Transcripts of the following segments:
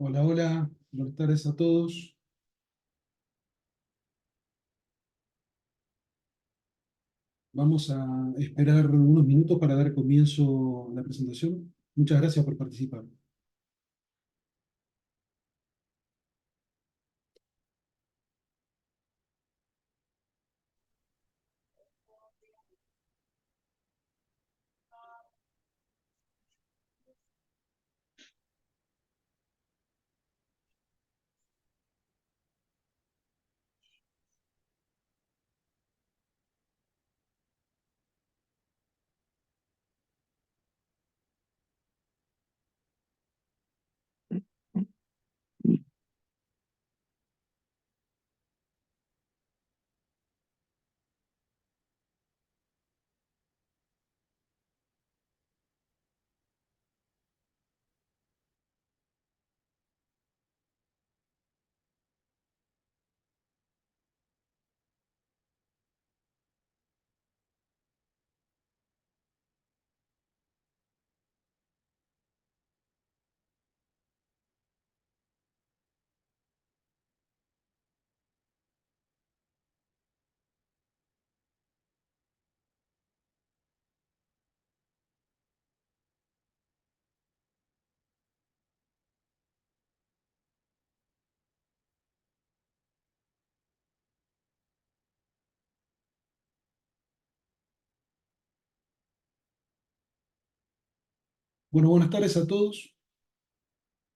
Hola, hola, buenas tardes a todos. Vamos a esperar unos minutos para dar comienzo a la presentación. Muchas gracias por participar. Bueno, buenas tardes a todos.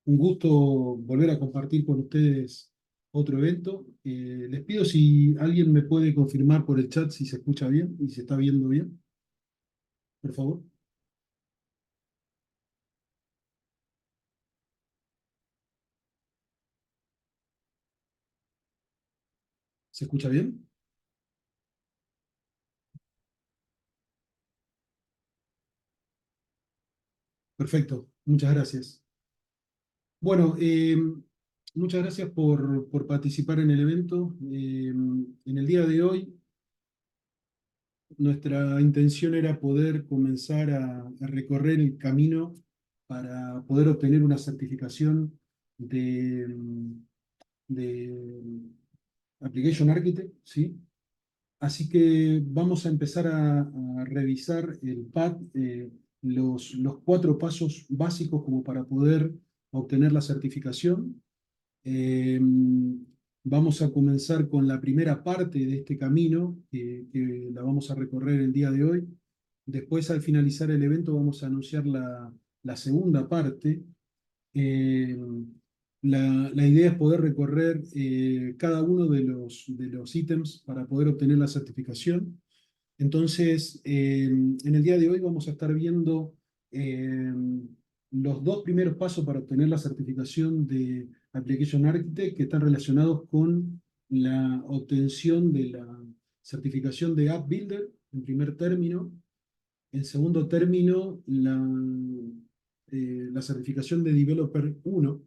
Un gusto volver a compartir con ustedes otro evento. Les pido si alguien me puede confirmar por el chat si se escucha bien y se está viendo bien, por favor. ¿Se escucha bien? Perfecto, muchas gracias. Bueno, muchas gracias por participar en el evento. En el día de hoy nuestra intención era poder comenzar a recorrer el camino para poder obtener una certificación de Application Architect, ¿sí? Así que vamos a empezar a revisar el PAD, los cuatro pasos básicos como para poder obtener la certificación. Eh, Vamos a comenzar con la primera parte de este camino, que la vamos a recorrer el día de hoy. Después, al finalizar el evento, vamos a anunciar la segunda parte. Eh, la idea es poder recorrer cada uno de los ítems para poder obtener la certificación. Entonces, en el día de hoy vamos a estar viendo los dos primeros pasos para obtener la certificación de Application Architect que están relacionados con la obtención de la certificación de App Builder en primer término. En segundo término, la certificación de Developer 1.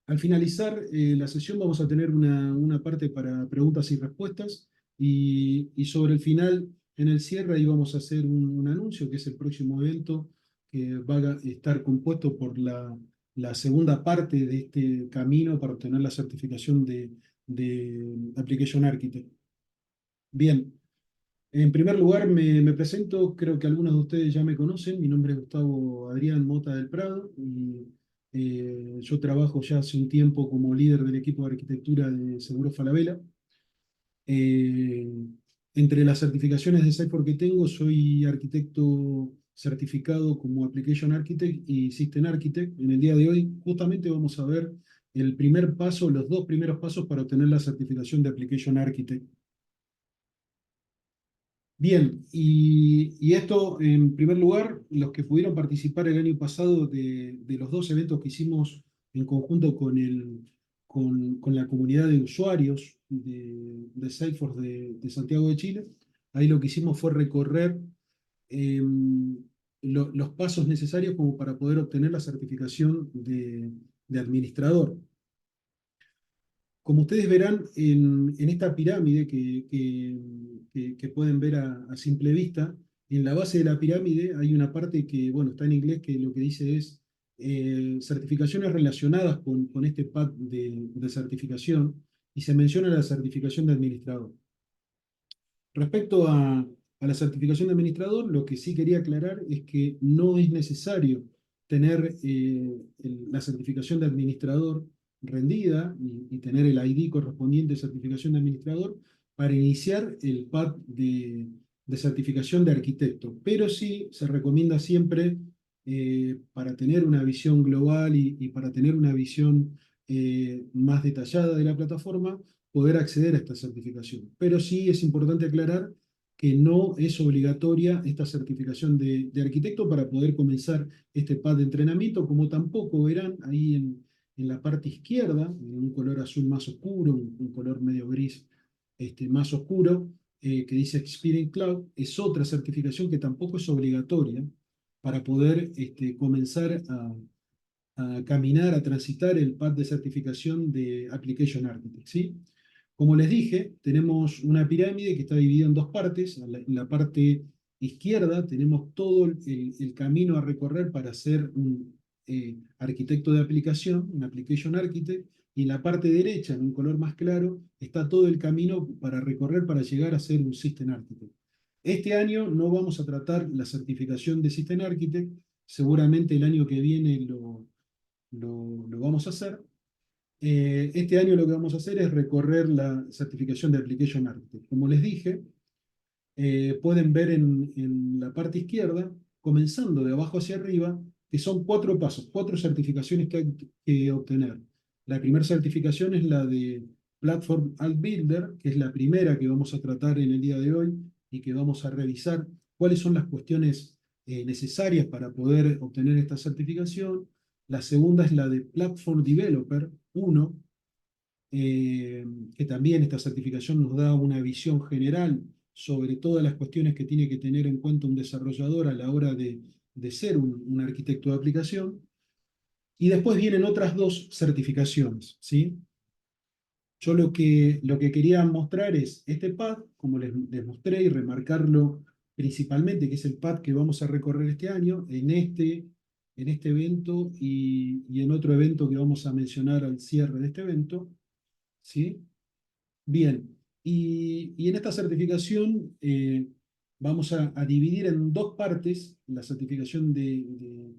Al finalizar la sesión vamos a tener una parte para preguntas y respuestas y sobre el final, en el cierre, ahí vamos a hacer un anuncio que es el próximo evento que va a estar compuesto por la segunda parte de este camino para obtener la certificación de Application Architect. Bien, en primer lugar me presento, creo que algunos de ustedes ya me conocen, mi nombre es Gustavo Adrián Mota del Prado y yo trabajo ya hace un tiempo como líder del equipo de arquitectura de Seguros Falabella. Eh, Entre las certificaciones de Cypher que tengo, soy arquitecto certificado como Application Architect y System Architect. En el día de hoy justamente vamos a ver el primer paso, los dos primeros pasos para obtener la certificación de Application Architect. Bien, y esto en primer lugar, los que pudieron participar el año pasado de los dos eventos que hicimos en conjunto con la comunidad de usuarios de Salesforce de Santiago de Chile, ahí lo que hicimos fue recorrer eh, los pasos necesarios como para poder obtener la certificación de administrador. Como ustedes verán en esta pirámide que pueden ver a simple vista, en la base de la pirámide hay una parte que, bueno, está en inglés, que lo que dice es certificaciones relacionadas con este PAT de certificación y se menciona la certificación de administrador. Respecto a la certificación de administrador, lo que sí quería aclarar es que no es necesario tener la certificación de administrador rendida y tener el ID correspondiente de certificación de administrador para iniciar el PAT de certificación de arquitecto. Pero sí se recomienda siempre, para tener una visión global y para tener una visión más detallada de la plataforma, poder acceder a esta certificación. Pero sí es importante aclarar que no es obligatoria esta certificación de arquitecto para poder comenzar este pad de entrenamiento, como tampoco verán ahí en la parte izquierda, en un color azul más oscuro, un color medio gris más oscuro, que dice Experience Cloud, es otra certificación que tampoco es obligatoria para poder comenzar a caminar, a transitar el path de certificación de Application Architect, ¿sí? Como les dije, tenemos una pirámide que está dividida en dos partes. En la parte izquierda tenemos todo el camino a recorrer para ser un arquitecto de aplicación, un Application Architect, y en la parte derecha, en un color más claro, está todo el camino para recorrer para llegar a ser un System Architect. Este año no vamos a tratar la certificación de System Architect, seguramente el año que viene lo vamos a hacer. Este año lo que vamos a hacer es recorrer la certificación de Application Architect. Como les dije, pueden ver en la parte izquierda, comenzando de abajo hacia arriba, que son 4 pasos, 4 certificaciones que hay que obtener. La primera certificación es la de Platform App Builder, que es la primera que vamos a tratar en el día de hoy y que vamos a revisar cuáles son las cuestiones necesarias para poder obtener esta certificación. La segunda es la de Platform Developer 1, que también esta certificación nos da una visión general sobre todas las cuestiones que tiene que tener en cuenta un desarrollador a la hora de ser un arquitecto de aplicación. Y después vienen otras 2 certificaciones, ¿sí? Yo lo que quería mostrar es este pad, como les mostré, y remarcarlo principalmente, que es el pad que vamos a recorrer este año, en este evento y en otro evento que vamos a mencionar al cierre de este evento, ¿sí? Bien, y en esta certificación vamos a dividir en 2 partes la certificación de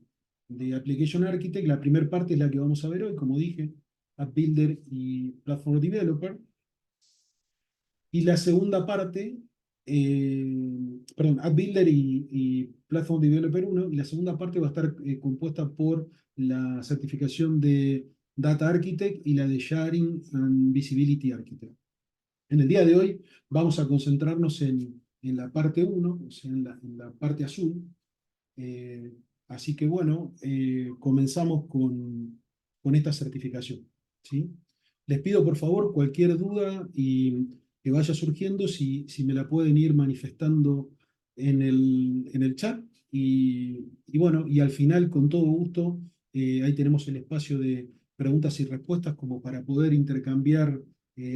Application Architect. La primera parte es la que vamos a ver hoy, como dije, App Builder y Platform Developer. Y la segunda parte, perdón, App Builder y Platform Developer 1, y la segunda parte va a estar compuesta por la certificación de Data Architect y la de Sharing and Visibility Architect. En el día de hoy vamos a concentrarnos en la parte 1, o sea, en la parte azul. Eh, Así que bueno, comenzamos con esta certificación, ¿sí? Les pido por favor cualquier duda y que vaya surgiendo, si me la pueden ir manifestando en el chat. Y bueno, y al final, con todo gusto, ahí tenemos el espacio de preguntas y respuestas como para poder intercambiar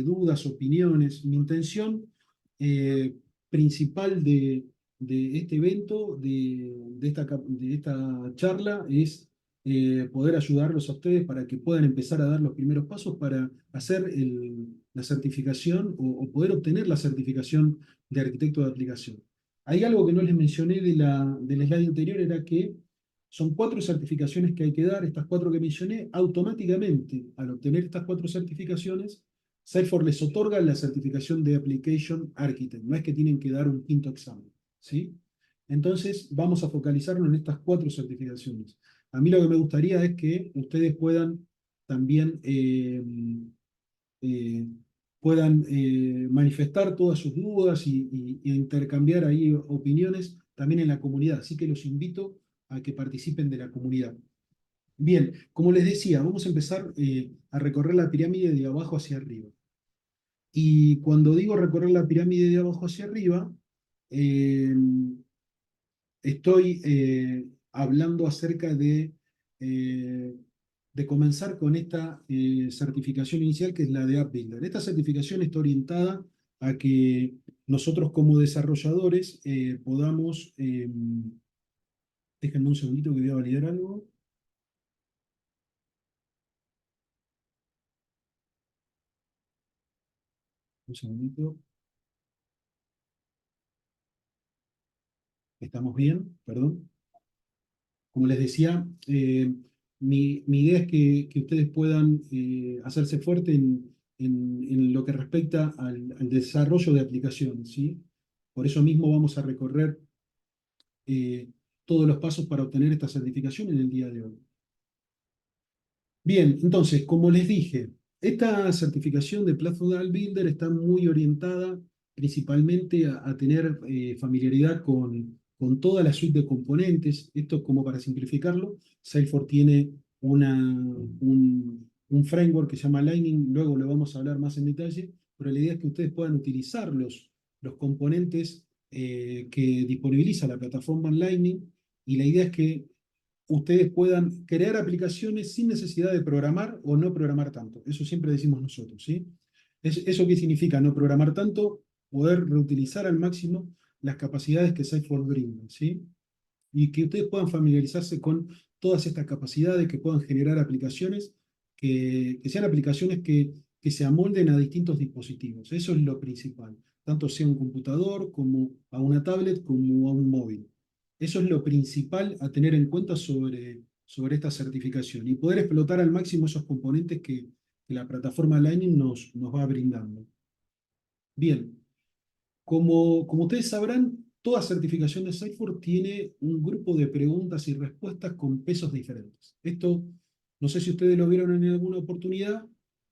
dudas, opiniones. Mi intención principal de este evento, de esta charla, es poder ayudarlos a ustedes para que puedan empezar a dar los primeros pasos para hacer la certificación o poder obtener la certificación de arquitecto de aplicación. Hay algo que no les mencioné del slide anterior, era que son 4 certificaciones que hay que dar. Estas 4 que mencioné, automáticamente, al obtener estas 4 certificaciones, Salesforce les otorga la certificación de Application Architect. No es que tienen que dar un quinto examen, ¿sí? Entonces, vamos a focalizarnos en estas 4 certificaciones. A mí lo que me gustaría es que ustedes puedan también eh, manifestar todas sus dudas y intercambiar ahí opiniones también en la comunidad. Así que los invito a que participen de la comunidad. Bien, como les decía, vamos a empezar a recorrer la pirámide de abajo hacia arriba. Y cuando digo recorrer la pirámide de abajo hacia arriba, eh, estoy hablando acerca de comenzar con esta certificación inicial, que es la de App Builder. Esta certificación está orientada a que nosotros como desarrolladores podamos, déjenme un segundito que voy a validar algo. Un segundito. ¿Estamos bien? Perdón. Como les decía, mi idea es que ustedes puedan hacerse fuerte en lo que respecta al desarrollo de aplicaciones, ¿sí? Por eso mismo vamos a recorrer todos los pasos para obtener esta certificación en el día de hoy. Bien, entonces, como les dije, esta certificación de Platform Builder está muy orientada principalmente a tener familiaridad con toda la suite de componentes. Esto, como para simplificarlo, Salesforce tiene un framework que se llama Lightning, luego lo vamos a hablar más en detalle, pero la idea es que ustedes puedan utilizar los componentes que disponibiliza la plataforma Lightning, y la idea es que ustedes puedan crear aplicaciones sin necesidad de programar o no programar tanto. Eso siempre decimos nosotros, ¿sí? ¿Eso qué significa? No programar tanto, poder reutilizar al máximo las capacidades que Salesforce brinda, ¿sí? Y que ustedes puedan familiarizarse con todas estas capacidades, que puedan generar aplicaciones, que sean aplicaciones que se amolden a distintos dispositivos. Eso es lo principal, tanto sea un computador como a una tablet como a un móvil. Eso es lo principal a tener en cuenta sobre esta certificación y poder explotar al máximo esos componentes que la plataforma Lightning nos va brindando. Bien, como ustedes sabrán, toda certificación de Salesforce tiene un grupo de preguntas y respuestas con pesos diferentes. Esto, no sé si ustedes lo vieron en alguna oportunidad,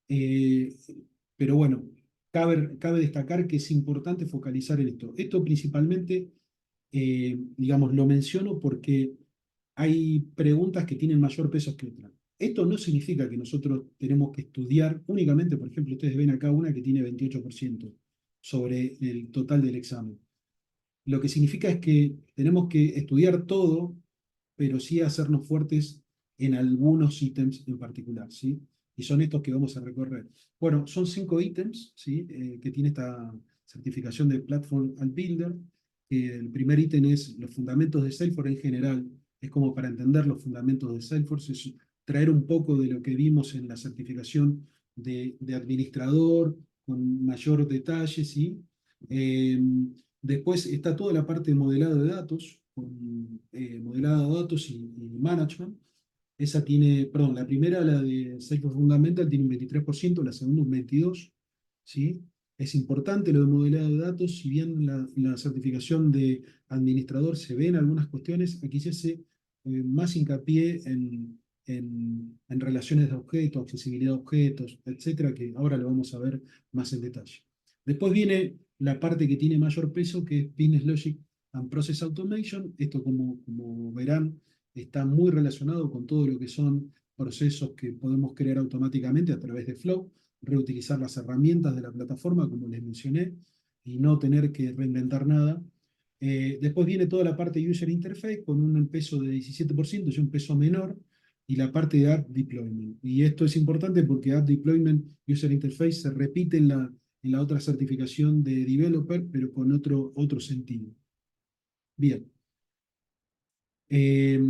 eh, pero bueno, cabe destacar que es importante focalizar en esto. Esto principalmente, digamos, lo menciono porque hay preguntas que tienen mayor peso que otras. Esto no significa que nosotros tenemos que estudiar únicamente, por ejemplo, ustedes ven acá una que tiene 28% sobre el total del examen. Lo que significa es que tenemos que estudiar todo, pero sí hacernos fuertes en algunos ítems en particular, ¿sí? Y son estos que vamos a recorrer. Bueno, son 5 ítems, ¿sí? Que tiene esta certificación de Platform and Builder. El primer ítem es los fundamentos de Salesforce en general. Es como para entender los fundamentos de Salesforce, es traer un poco de lo que vimos en la certificación de administrador, con mayor detalle, ¿sí? Eh, Después está toda la parte de modelado de datos, con modelado de datos y management. Esa tiene, perdón, la primera, la de Salesforce Fundamental, tiene un 23%, la segunda un 22%, ¿sí? Es importante lo de modelado de datos, si bien la certificación de administrador se ve en algunas cuestiones, aquí se hace más hincapié en relaciones de objetos, accesibilidad a objetos, etcétera, que ahora lo vamos a ver más en detalle. Después viene la parte que tiene mayor peso, que es Business Logic and Process Automation. Esto, como verán, está muy relacionado con todo lo que son procesos que podemos crear automáticamente a través de Flow, reutilizar las herramientas de la plataforma, como les mencioné, y no tener que reinventar nada. Después viene toda la parte de User Interface con un peso de 17% y un peso menor, y la parte de App Deployment. Y esto es importante porque App Deployment, User Interface se repite en la otra certificación de Developer, pero con otro sentido. Bien. Eh,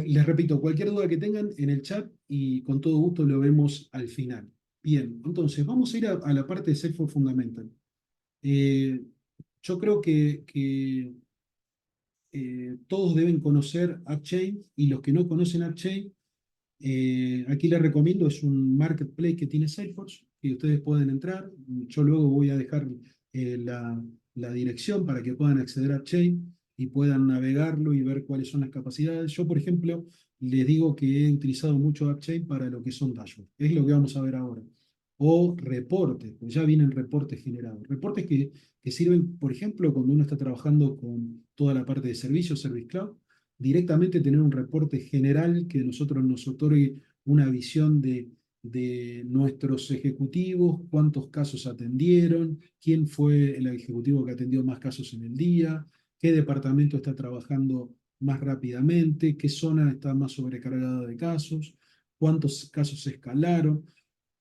Les repito, cualquier duda que tengan en el chat y con todo gusto lo vemos al final. Bien, entonces vamos a ir a la parte de Salesforce Fundamental. Eh, yo creo que todos deben conocer AppChain, y los que no conocen AppChain, aquí les recomiendo, es un marketplace que tiene Salesforce y ustedes pueden entrar. Yo luego voy a dejar la dirección para que puedan acceder a AppChain y puedan navegarlo y ver cuáles son las capacidades. Yo, por ejemplo, les digo que he utilizado mucho AppChain para lo que son dashboards. Es lo que vamos a ver ahora. O reportes, pues ya vienen reportes generados. Reportes que sirven, por ejemplo, cuando uno está trabajando con toda la parte de servicios, Service Cloud, directamente tener un reporte general que a nosotros nos otorgue una visión de nuestros ejecutivos, cuántos casos atendieron, quién fue el ejecutivo que atendió más casos en el día, qué departamento está trabajando más rápidamente, qué zona está más sobrecargada de casos, cuántos casos se escalaron.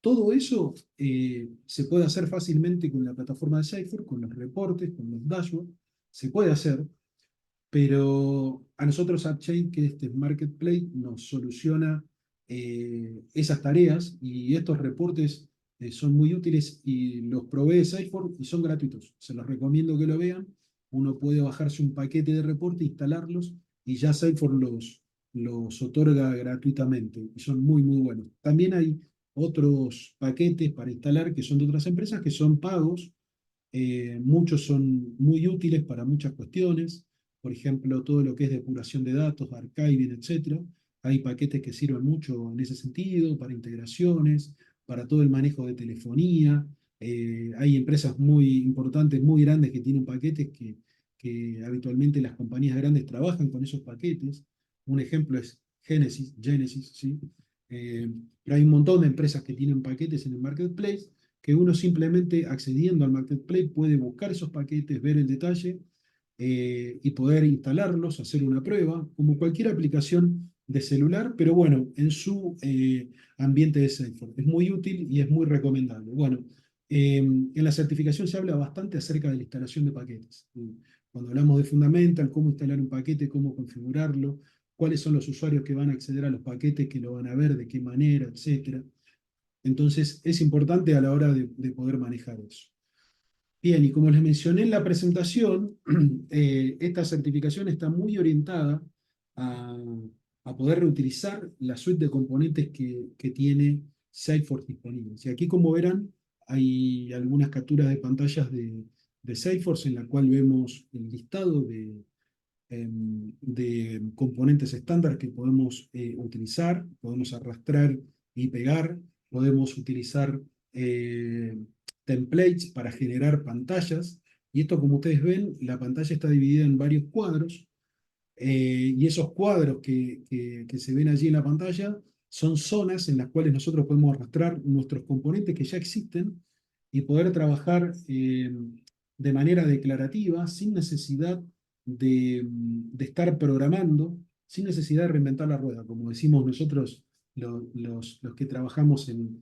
Todo eso se puede hacer fácilmente con la plataforma de Salesforce, con los reportes, con los dashboards. Se puede hacer, pero a nosotros AppChain, que este marketplace, nos soluciona esas tareas, y estos reportes son muy útiles y los probé de Salesforce y son gratuitos. Se los recomiendo que lo vean. Uno puede bajarse un paquete de reporte, instalarlos y ya Salesforce los otorga gratuitamente y son muy, muy buenos. También hay otros paquetes para instalar que son de otras empresas que son pagos. Muchos son muy útiles para muchas cuestiones, por ejemplo, todo lo que es depuración de datos, archiving, etcétera. Hay paquetes que sirven mucho en ese sentido, para integraciones, para todo el manejo de telefonía. Hay empresas muy importantes, muy grandes que tienen paquetes que habitualmente las compañías grandes trabajan con esos paquetes. Un ejemplo es Genesis, ¿sí? Pero hay un montón de empresas que tienen paquetes en el marketplace que uno simplemente accediendo al marketplace puede buscar esos paquetes, ver el detalle y poder instalarlos, hacer una prueba, como cualquier aplicación de celular, pero bueno, en su ambiente de Salesforce. Es muy útil y es muy recomendable. Bueno, en la certificación se habla bastante acerca de la instalación de paquetes. Cuando hablamos de Fundamental, cómo instalar un paquete, cómo configurarlo, cuáles son los usuarios que van a acceder a los paquetes, que lo van a ver, de qué manera, etcétera. Entonces, es importante a la hora de poder manejar eso. Bien, y como les mencioné en la presentación, esta certificación está muy orientada a, a poder reutilizar la suite de componentes que tiene Salesforce disponibles. Y aquí, como verán, hay algunas capturas de pantallas de Salesforce en la cual vemos el listado de componentes estándar que podemos utilizar, podemos arrastrar y pegar, podemos utilizar eh, templates para generar pantallas. Y esto, como ustedes ven, la pantalla está dividida en varios cuadros. Y esos cuadros que se ven allí en la pantalla son zonas en las cuales nosotros podemos arrastrar nuestros componentes que ya existen y poder trabajar de manera declarativa, sin necesidad de estar programando, sin necesidad de reinventar la rueda, como decimos nosotros los que trabajamos en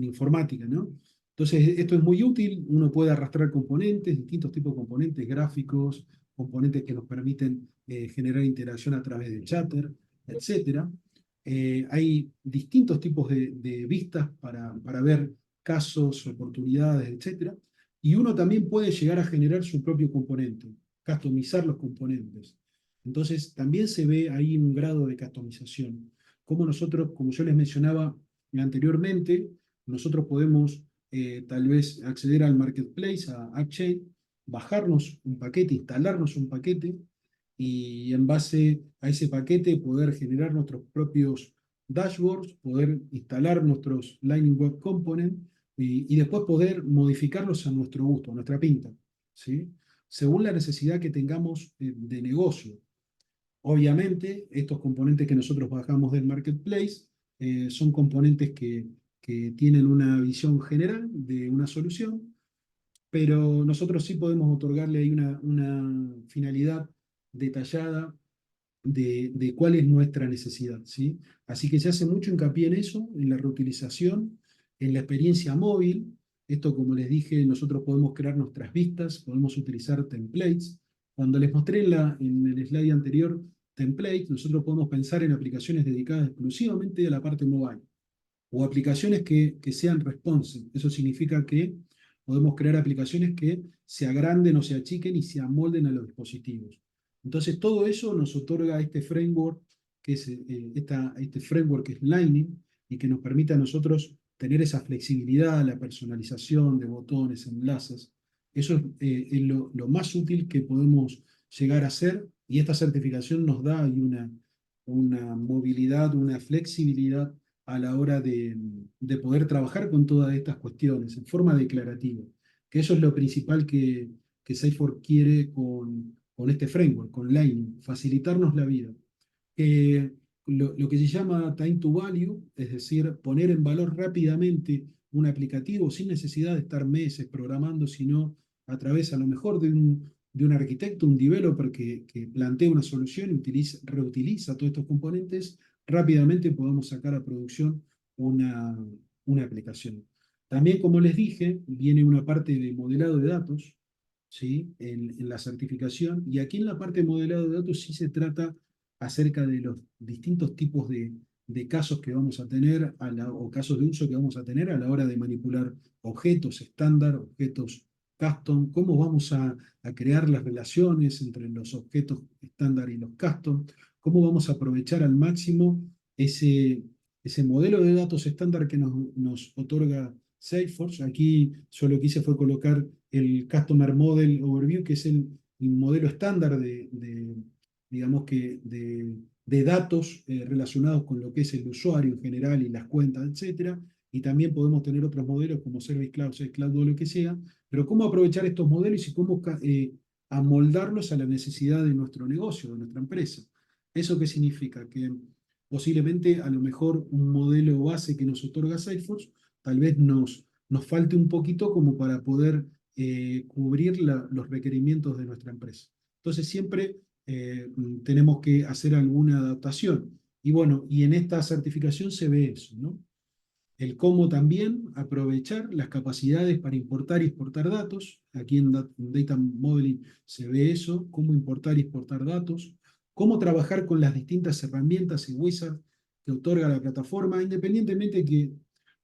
informática, ¿no? Entonces, esto es muy útil, uno puede arrastrar componentes, distintos tipos de componentes gráficos, componentes que nos permiten generar interacción a través de chatter, etcétera. Hay distintos tipos de vistas para ver casos, oportunidades, etcétera. Y uno también puede llegar a generar su propio componente, customizar los componentes. Entonces, también se ve ahí un grado de customización. Como nosotros, como yo les mencionaba anteriormente, nosotros podemos tal vez acceder al marketplace, a AppShape, bajarnos un paquete, instalarnos un paquete y en base a ese paquete poder generar nuestros propios dashboards, poder instalar nuestros Lightning Web Component y después poder modificarlos a nuestro gusto, a nuestra pinta, ¿sí? Según la necesidad que tengamos de negocio. Obviamente, estos componentes que nosotros bajamos del marketplace son componentes que tienen una visión general de una solución, pero nosotros sí podemos otorgarle ahí una finalidad detallada de cuál es nuestra necesidad, ¿sí? Así que se hace mucho hincapié en eso, en la reutilización, en la experiencia móvil. Esto, como les dije, nosotros podemos crear nuestras vistas, podemos utilizar templates. Cuando les mostré en el slide anterior templates, nosotros podemos pensar en aplicaciones dedicadas exclusivamente a la parte mobile o aplicaciones que sean responsive. Eso significa que podemos crear aplicaciones que se agranden o se achiquen y se amolden a los dispositivos. Entonces, todo eso nos otorga este framework, que es este framework que es Lightning, y que nos permite a nosotros tener esa flexibilidad, la personalización de botones, enlaces. Eso es lo más útil que podemos llegar a hacer, y esta certificación nos da una movilidad, una flexibilidad a la hora de poder trabajar con todas estas cuestiones en forma declarativa, que eso es lo principal que Salesforce quiere con este framework, con Lightning, facilitarnos la vida. Lo que se llama time to value, es decir, poner en valor rápidamente un aplicativo sin necesidad de estar meses programando, sino a través a lo mejor de un arquitecto, un developer que plantea una solución y reutiliza todos estos componentes, rápidamente podemos sacar a producción una, una aplicación. También, como les dije, viene una parte de modelado de datos, ¿sí? En la certificación, y aquí en la parte de modelado de datos sí se trata acerca de los distintos tipos de casos que vamos a tener o casos de uso que vamos a tener a la hora de manipular objetos estándar, objetos custom, cómo vamos a crear las relaciones entre los objetos estándar y los custom, cómo vamos a aprovechar al máximo ese modelo de datos estándar que nos otorga Salesforce. Aquí yo lo que hice fue colocar el Customer Model Overview, que es el modelo estándar digamos que de datos relacionados con lo que es el usuario en general y las cuentas, etcétera. Y también podemos tener otros modelos como Service Cloud, Sales Cloud o lo que sea, pero cómo aprovechar estos modelos y cómo amoldarlos a la necesidad de nuestro negocio, de nuestra empresa. ¿Eso qué significa? Que posiblemente a lo mejor un modelo base que nos otorga Salesforce tal vez nos falte un poquito como para poder cubrir los requerimientos de nuestra empresa. Entonces siempre tenemos que hacer alguna adaptación. Y bueno, y en esta certificación se ve eso, ¿no? El cómo también aprovechar las capacidades para importar y exportar datos. Aquí en Data Modeling se ve eso, cómo importar y exportar datos, cómo trabajar con las distintas herramientas y wizards que otorga la plataforma, independientemente que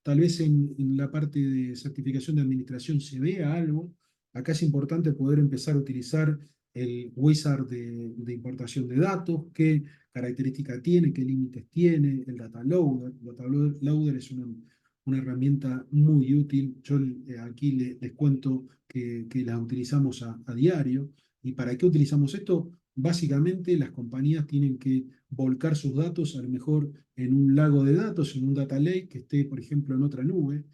tal vez en la parte de certificación de administración se vea algo. Acá es importante poder empezar a utilizar el wizard de importación de datos, qué características tiene, qué límites tiene, el data loader. El data loader es una herramienta muy útil. Yo aquí les cuento que la utilizamos a diario. ¿Y para qué utilizamos esto? Básicamente las compañías tienen que volcar sus datos a lo mejor en un lago de datos, en un data lake que esté, por ejemplo, en otra nube.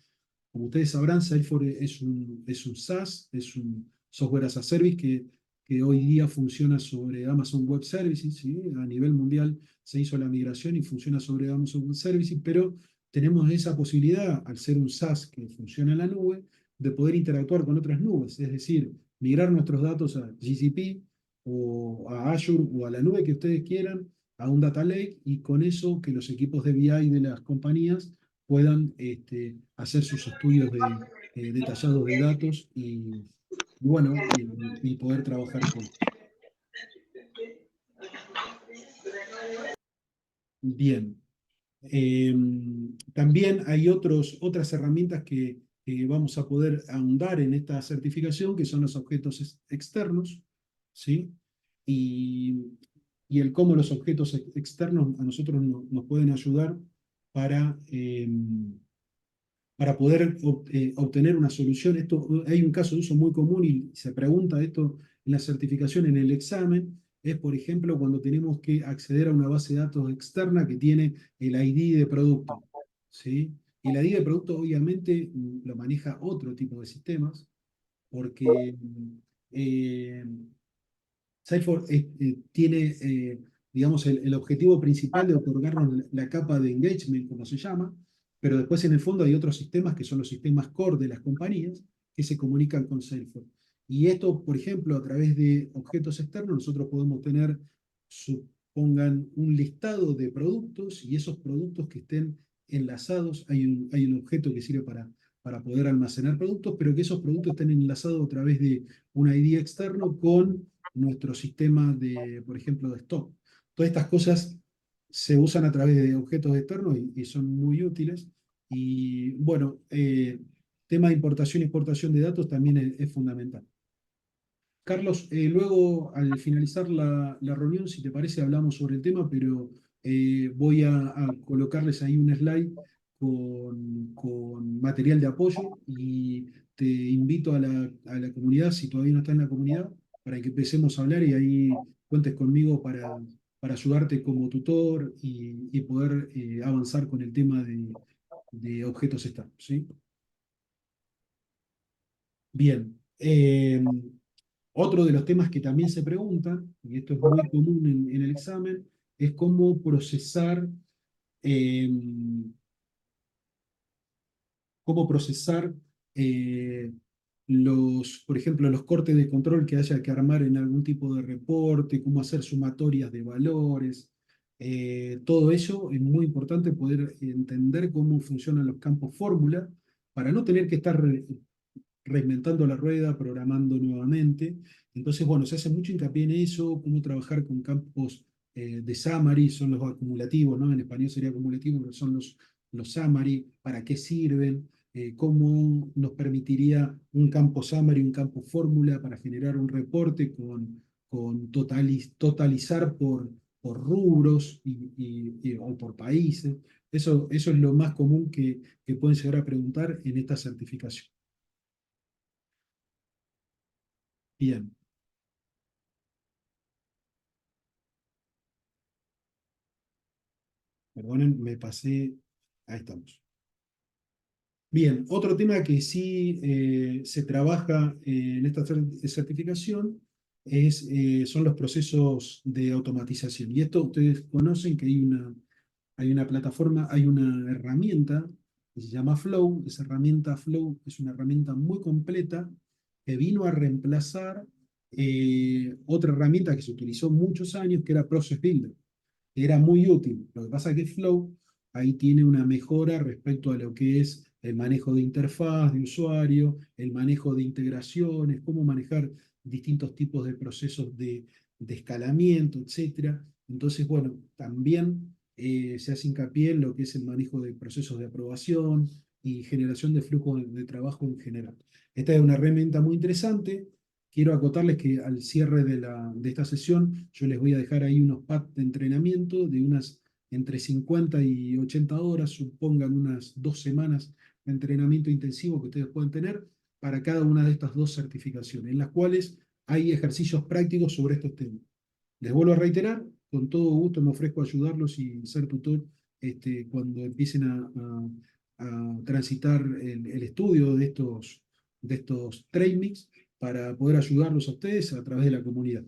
Como ustedes sabrán, Salesforce es un SaaS, es un software as a service que hoy día funciona sobre Amazon Web Services, ¿sí? A nivel mundial se hizo la migración y funciona sobre Amazon Web Services, pero tenemos esa posibilidad, al ser un SaaS que funciona en la nube, de poder interactuar con otras nubes, es decir, migrar nuestros datos a GCP o a Azure o a la nube que ustedes quieran, a un data lake, y con eso que los equipos de BI de las compañías puedan hacer sus estudios detallados de datos bueno, y poder trabajar con. Bien. Eh, También hay otras herramientas que vamos a poder ahondar en esta certificación, que son los objetos externos, ¿sí? Y, y el cómo los objetos externos a nosotros nos pueden ayudar para, para poder obtener una solución. Hay un caso de uso muy común y se pregunta esto en la certificación, en el examen, es por ejemplo cuando tenemos que acceder a una base de datos externa que tiene el ID de producto, ¿sí? Y el ID de producto obviamente lo maneja otro tipo de sistemas, porque eh, Salesforce tiene, digamos, el objetivo principal de otorgarnos la capa de engagement, como se llama, pero después en el fondo hay otros sistemas que son los sistemas core de las compañías que se comunican con Salesforce. Y esto, por ejemplo, a través de objetos externos, nosotros podemos tener, supongan, un listado de productos y esos productos que estén enlazados, hay un objeto que sirve para poder almacenar productos, pero que esos productos estén enlazados a través de un ID externo con nuestro sistema de, por ejemplo, de stock. Todas estas cosas se usan a través de objetos externos y son muy útiles. Y bueno, tema de importación y exportación de datos también es fundamental. Carlos, luego al finalizar la reunión, si te parece, hablamos sobre el tema, pero voy a colocarles ahí un slide con material de apoyo y te invito a la comunidad, si todavía no está en la comunidad, para que empecemos a hablar y ahí cuentes conmigo para ayudarte como tutor y poder avanzar con el tema de objetos STAR, ¿sí? Bien. Otro de los temas que también se preguntan, y esto es muy común en el examen, es eh, cómo procesar eh, por ejemplo, los cortes de control que haya que armar en algún tipo de reporte, cómo hacer sumatorias de valores. Todo eso es muy importante poder entender cómo funcionan los campos fórmula para no tener que estar reinventando la rueda, programando nuevamente. Entonces, bueno, se hace mucho hincapié en eso, cómo trabajar con campos de summary, son los acumulativos, ¿no? En español sería acumulativo, pero son los summary, para qué sirven, cómo nos permitiría un campo summary, un campo fórmula para generar un reporte con totalizar por rubros o por países. Eso es lo más común que pueden llegar a preguntar en esta certificación. Bien, perdonen, me pasé. Ahí estamos. Bien, otro tema que sí se trabaja en esta certificación son los procesos de automatización. Y esto ustedes conocen que hay una plataforma, hay una herramienta que se llama Flow. Esa herramienta Flow es una herramienta muy completa que vino a reemplazar otra herramienta que se utilizó muchos años, que era Process Builder. Era muy útil. Lo que pasa es que Flow ahí tiene una mejora respecto a lo que es el manejo de interfaz de usuario, el manejo de integraciones, cómo manejar distintos tipos de procesos de escalamiento, etcétera. Entonces, bueno, también se hace hincapié en lo que es el manejo de procesos de aprobación y generación de flujo de trabajo en general. Esta es una herramienta muy interesante. Quiero acotarles que al cierre de esta sesión yo les voy a dejar ahí unos pads de entrenamiento de unas entre 50 y 80 horas, supongan unas 2 semanas de entrenamiento intensivo que ustedes pueden tener para cada una de estas dos certificaciones, en las cuales hay ejercicios prácticos sobre estos temas. Les vuelvo a reiterar, con todo gusto me ofrezco a ayudarlos y ser tutor cuando empiecen a transitar el estudio de estos trainings para poder ayudarlos a ustedes a través de la comunidad.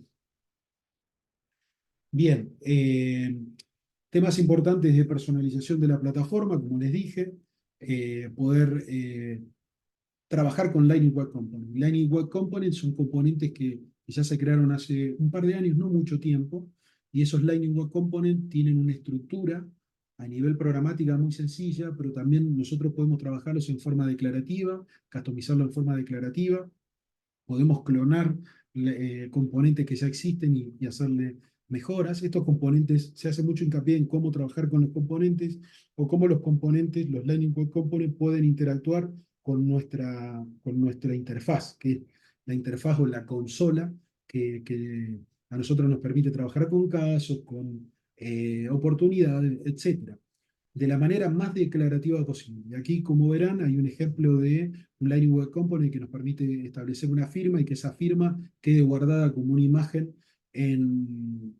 Bien, temas importantes de personalización de la plataforma, como les dije, poder trabajar con Lightning Web Components. Lightning Web Components son componentes que ya se crearon hace un par de años, no mucho tiempo, y esos Lightning Web Components tienen una estructura a nivel programática muy sencilla, pero también nosotros podemos trabajarlos en forma declarativa, customizarlo en forma declarativa, podemos clonar componentes que ya existen y hacerle mejoras. Estos componentes, se hace mucho hincapié en cómo trabajar con los componentes o cómo los componentes, los Lightning Web Components, pueden interactuar con nuestra interfaz, que es la interfaz o la consola que a nosotros nos permite trabajar con casos, con oportunidades, etcétera, de la manera más declarativa posible. Y aquí, como verán, hay un ejemplo de un Lightning Web Component que nos permite establecer una firma y que esa firma quede guardada como una imagen en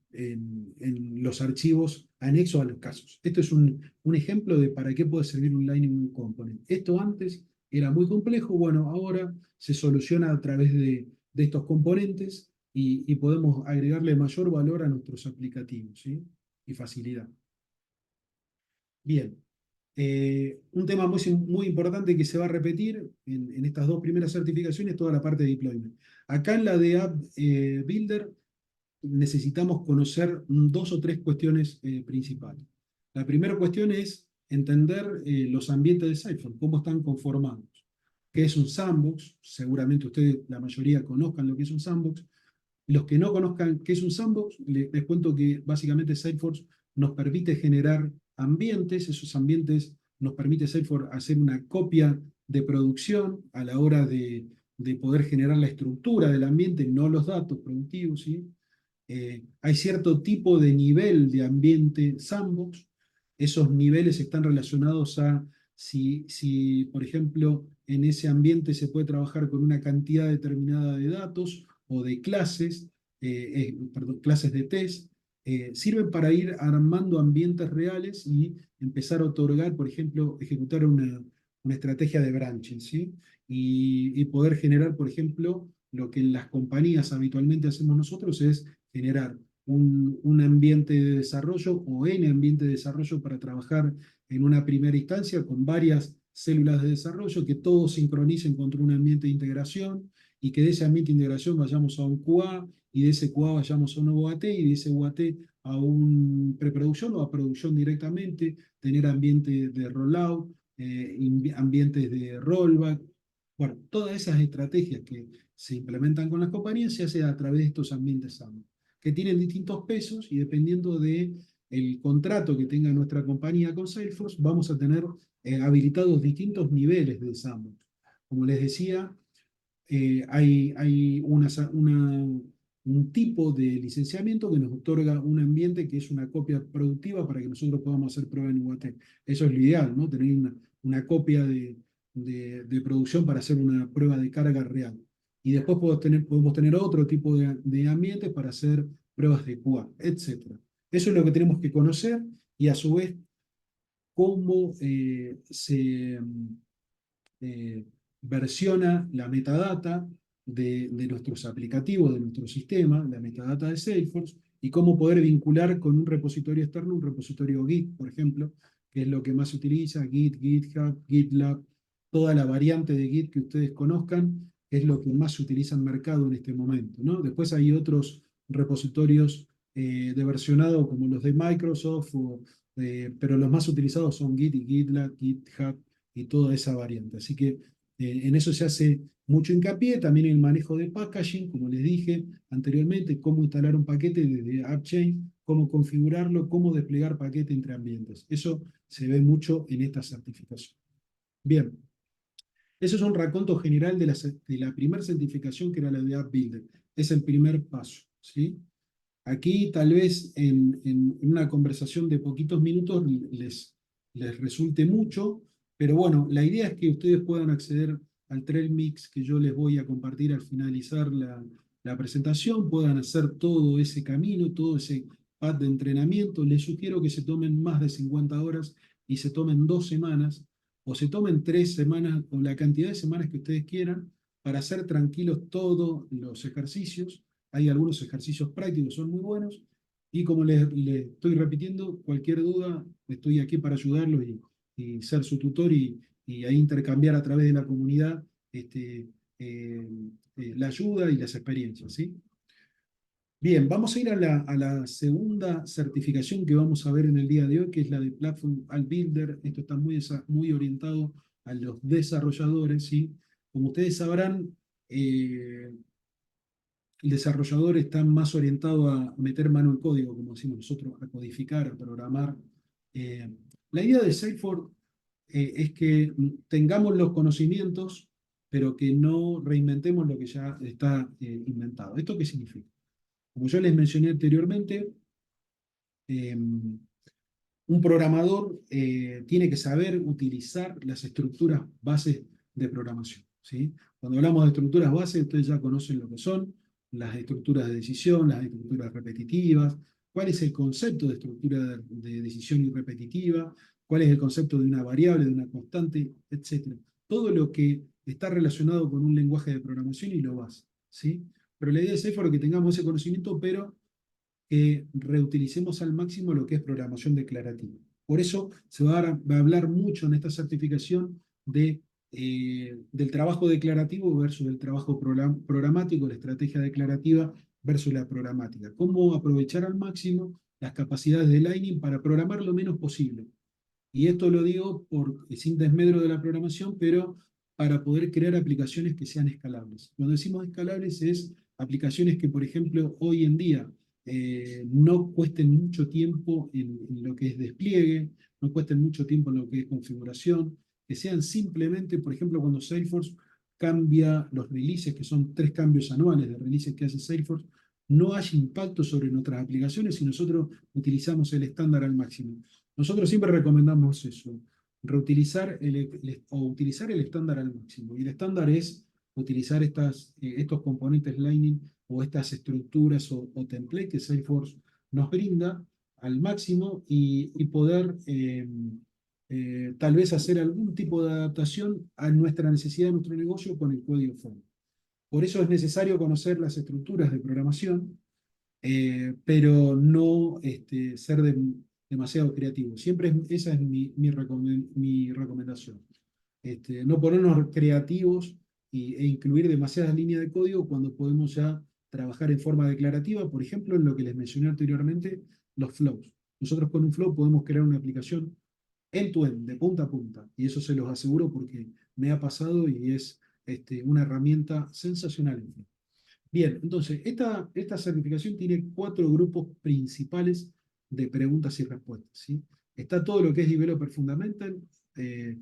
los archivos anexos a los casos. Esto es un ejemplo de para qué puede servir un Lightning Web Component. Esto antes era muy complejo, bueno, ahora se soluciona a través de estos componentes y podemos agregarle mayor valor a nuestros aplicativos, ¿sí? Y facilidad. Bien, un tema muy importante que se va a repetir en estas dos primeras certificaciones, toda la parte de deployment. Acá en la de App Builder necesitamos conocer dos o tres cuestiones principales. La primera cuestión es entender los ambientes de Cypher, cómo están conformados. ¿Qué es un sandbox? Seguramente ustedes, la mayoría, conozcan lo que es un sandbox. Los que no conozcan qué es un sandbox, les cuento que básicamente Salesforce nos permite generar ambientes. Esos ambientes nos permite Salesforce hacer una copia de producción a la hora de poder generar la estructura del ambiente, no los datos productivos, ¿sí? Hay cierto tipo de nivel de ambiente sandbox. Esos niveles están relacionados a si, por ejemplo, en ese ambiente se puede trabajar con una cantidad determinada de datos o de clases, perdón, clases de test. Sirven para ir armando ambientes reales y empezar a otorgar, por ejemplo, ejecutar una estrategia de branching, ¿sí? Y poder generar, por ejemplo, lo que en las compañías habitualmente hacemos nosotros es generar un ambiente de desarrollo o N ambiente de desarrollo para trabajar en una primera instancia con varias células de desarrollo que todos sincronicen contra un ambiente de integración y que de ese ambiente de integración vayamos a un QA y de ese QA vayamos a un UAT y de ese UAT a un preproducción o a producción directamente, tener ambientes de rollout, ambientes de rollback. Bueno, todas esas estrategias que se implementan con las compañías se hacen a través de estos ambientes SAM. que tienen distintos pesos y dependiendo de el contrato que tenga nuestra compañía con Salesforce, vamos a tener habilitados distintos niveles de sandbox. Como les decía, hay un tipo de licenciamiento que nos otorga un ambiente que es una copia productiva para que nosotros podamos hacer prueba en UAT. Eso es lo ideal, ¿no? Tener una copia de producción para hacer una prueba de carga real. Y después podemos tener otro tipo de ambientes para hacer pruebas de QA, etc. Eso es lo que tenemos que conocer y a su vez cómo se eh, versiona la metadata de nuestros aplicativos, de nuestro sistema, la metadata de Salesforce, y cómo poder vincular con un repositorio externo, un repositorio Git, por ejemplo, que es lo que más se utiliza, Git, GitHub, GitLab, toda la variante de Git que ustedes conozcan, es lo que más se utiliza en mercado en este momento, ¿no? Después hay otros repositorios de versionado como los de Microsoft, pero los más utilizados son Git y GitLab, GitHub, y toda esa variante. Así que en eso se hace mucho hincapié, también en el manejo de packaging, como les dije anteriormente, cómo instalar un paquete desde AppChain, cómo configurarlo, cómo desplegar paquete entre ambientes. Eso se ve mucho en esta certificación. Bien, eso es un raconto general de la primera certificación, que era la de App Builder. Es el primer paso, ¿sí? Aquí tal vez en una conversación de poquitos minutos les resulte mucho, pero bueno, la idea es que ustedes puedan acceder al Trail Mix que yo les voy a compartir al finalizar la presentación, puedan hacer todo ese camino, todo ese pad de entrenamiento. Les sugiero que se tomen más de 50 horas y se tomen 2 semanas, o se tomen 3 semanas, o la cantidad de semanas que ustedes quieran, para hacer tranquilos todos los ejercicios. Hay algunos ejercicios prácticos, son muy buenos. Y como les estoy repitiendo, cualquier duda, estoy aquí para ayudarlos y ser su tutor y ahí intercambiar a través de la comunidad la ayuda y las experiencias, ¿sí? Bien, vamos a ir a la segunda certificación que vamos a ver en el día de hoy, que es la de Platform App Builder. Esto está muy orientado a los desarrolladores, ¿sí? Como ustedes sabrán, el desarrollador está más orientado a meter mano en código, como decimos nosotros, a codificar, a programar. Eh, la idea de Salesforce es que tengamos los conocimientos, pero que no reinventemos lo que ya está inventado. ¿Esto qué significa? Como yo les mencioné anteriormente, eh, un programador tiene que saber utilizar las estructuras bases de programación, ¿sí? Cuando hablamos de estructuras bases, ustedes ya conocen lo que son las estructuras de decisión, las estructuras repetitivas, cuál es el concepto de estructura de decisión y repetitiva, cuál es el concepto de una variable, de una constante, etc. Todo lo que está relacionado con un lenguaje de programación y lo base, ¿sí? Pero la idea es que tengamos ese conocimiento, pero que reutilicemos al máximo lo que es programación declarativa. Por eso se va a hablar mucho en esta certificación del trabajo declarativo versus el trabajo programático, la estrategia declarativa versus la programática. Cómo aprovechar al máximo las capacidades de Lightning para programar lo menos posible. Y esto lo digo sin desmedro de la programación, pero para poder crear aplicaciones que sean escalables. Cuando decimos escalables es aplicaciones que, por ejemplo, hoy en día no cuesten mucho tiempo en lo que es despliegue, no cuesten mucho tiempo en lo que es configuración, que sean simplemente, por ejemplo, cuando Salesforce cambia los releases, que son 3 cambios anuales de releases que hace Salesforce, no haya impacto sobre nuestras aplicaciones si nosotros utilizamos el estándar al máximo. Nosotros siempre recomendamos eso, reutilizar o utilizar el estándar al máximo. Y el estándar es utilizar estos componentes Lightning o estas estructuras o templates que Salesforce nos brinda al máximo y poder tal vez hacer algún tipo de adaptación a nuestra necesidad de nuestro negocio con el código fuente. Por eso es necesario conocer las estructuras de programación, pero no ser demasiado creativo. Siempre esa es mi recomendación. No ponernos creativos e incluir demasiadas líneas de código cuando podemos ya trabajar en forma declarativa, por ejemplo, en lo que les mencioné anteriormente, los flows. Nosotros con un flow podemos crear una aplicación end-to-end, de punta a punta, y eso se los aseguro porque me ha pasado y es una herramienta sensacional. Bien, entonces, esta certificación tiene 4 grupos principales de preguntas y respuestas, ¿sí? Está todo lo que es Developer Fundamental, eh,